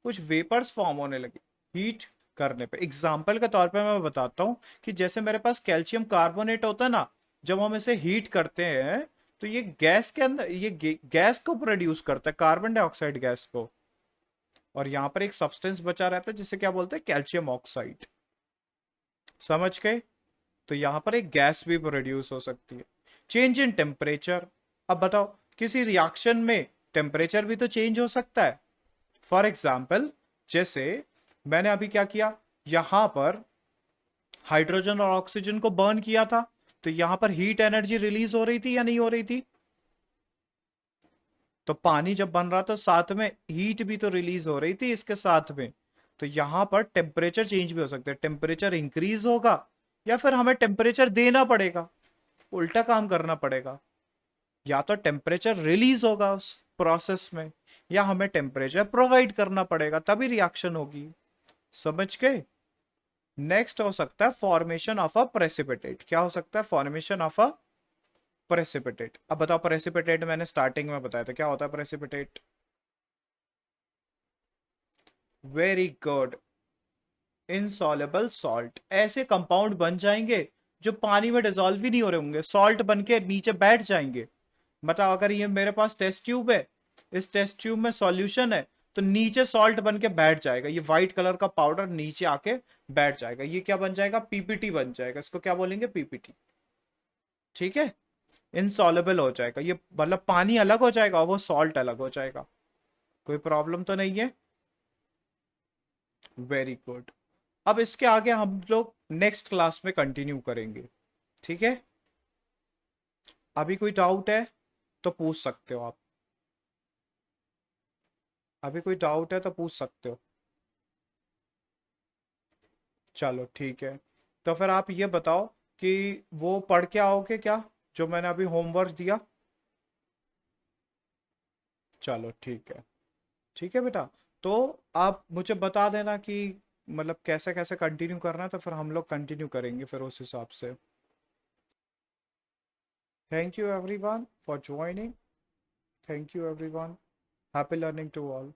कुछ वेपर्स फॉर्म होने लगी हीट करने पे। एग्जाम्पल के तौर पे मैं बताता हूं कि जैसे मेरे पास कैल्शियम कार्बोनेट होता है ना, जब हम इसे हीट करते हैं तो ये गैस के अंदर, ये गैस को प्रोड्यूस करता है, कार्बन डाइऑक्साइड गैस को, और यहां पर एक सब्सटेंस बचा रहता है जिसे क्या बोलते हैं, कैल्शियम ऑक्साइड। समझ गए, तो यहां पर एक गैस भी प्रोड्यूस हो सकती है। चेंज इन टेम्परेचर, अब बताओ किसी रिएक्शन में टेम्परेचर भी तो चेंज हो सकता है। फॉर एग्जाम्पल, जैसे मैंने अभी क्या किया, यहां पर हाइड्रोजन और ऑक्सीजन को बर्न किया था, तो यहां पर हीट एनर्जी रिलीज हो रही थी या नहीं हो रही थी, तो पानी जब बन रहा था साथ में हीट भी तो रिलीज हो रही थी इसके साथ में। तो यहां पर टेम्परेचर चेंज भी हो सकता है, टेम्परेचर इंक्रीज होगा, या फिर हमें टेम्परेचर देना पड़ेगा, उल्टा काम करना पड़ेगा। या तो टेम्परेचर रिलीज होगा उस प्रोसेस में, या हमें टेम्परेचर प्रोवाइड करना पड़ेगा, तभी रिएक्शन होगी। समझ गए। नेक्स्ट हो सकता है फॉर्मेशन ऑफ अ प्रेसिपिटेट। क्या हो सकता है, फॉर्मेशन ऑफ अ प्रेसिपिटेट। अब बताओ, प्रेसिपिटेट मैंने स्टार्टिंग में बताया था, क्या होता है precipitate, very good, insoluble salt. ऐसे कंपाउंड बन जाएंगे जो पानी में डिजोल्व ही नहीं हो रहे होंगे, सॉल्ट बन के नीचे बैठ जाएंगे। मतलब अगर ये मेरे पास टेस्ट ट्यूब है, इस टेस्ट ट्यूब में सॉल्यूशन है, तो नीचे सॉल्ट बन के बैठ जाएगा, ये व्हाइट कलर का पाउडर नीचे आके बैठ जाएगा, ये क्या बन जाएगा, पीपीटी बन जाएगा, इसको क्या बोलेंगे, पीपीटी। ठीक है, इनसॉल्युबल हो जाएगा ये, मतलब पानी अलग हो जाएगा और वो सॉल्ट अलग हो जाएगा। कोई प्रॉब्लम तो नहीं है? Very good. अब इसके आगे हम लोग नेक्स्ट क्लास में कंटिन्यू करेंगे। ठीक है, अभी कोई डाउट है तो पूछ सकते हो आप, अभी कोई डाउट है तो पूछ सकते हो। चलो ठीक है, तो फिर आप ये बताओ कि वो पढ़ के आओगे क्या, जो मैंने अभी होमवर्क दिया? चलो ठीक है, ठीक है बेटा। तो आप मुझे बता देना कि मतलब कैसे कैसे कंटिन्यू करना है, तो फिर हम लोग कंटिन्यू करेंगे फिर उस हिसाब से। Thank you everyone for joining. Thank you everyone. Happy learning to all.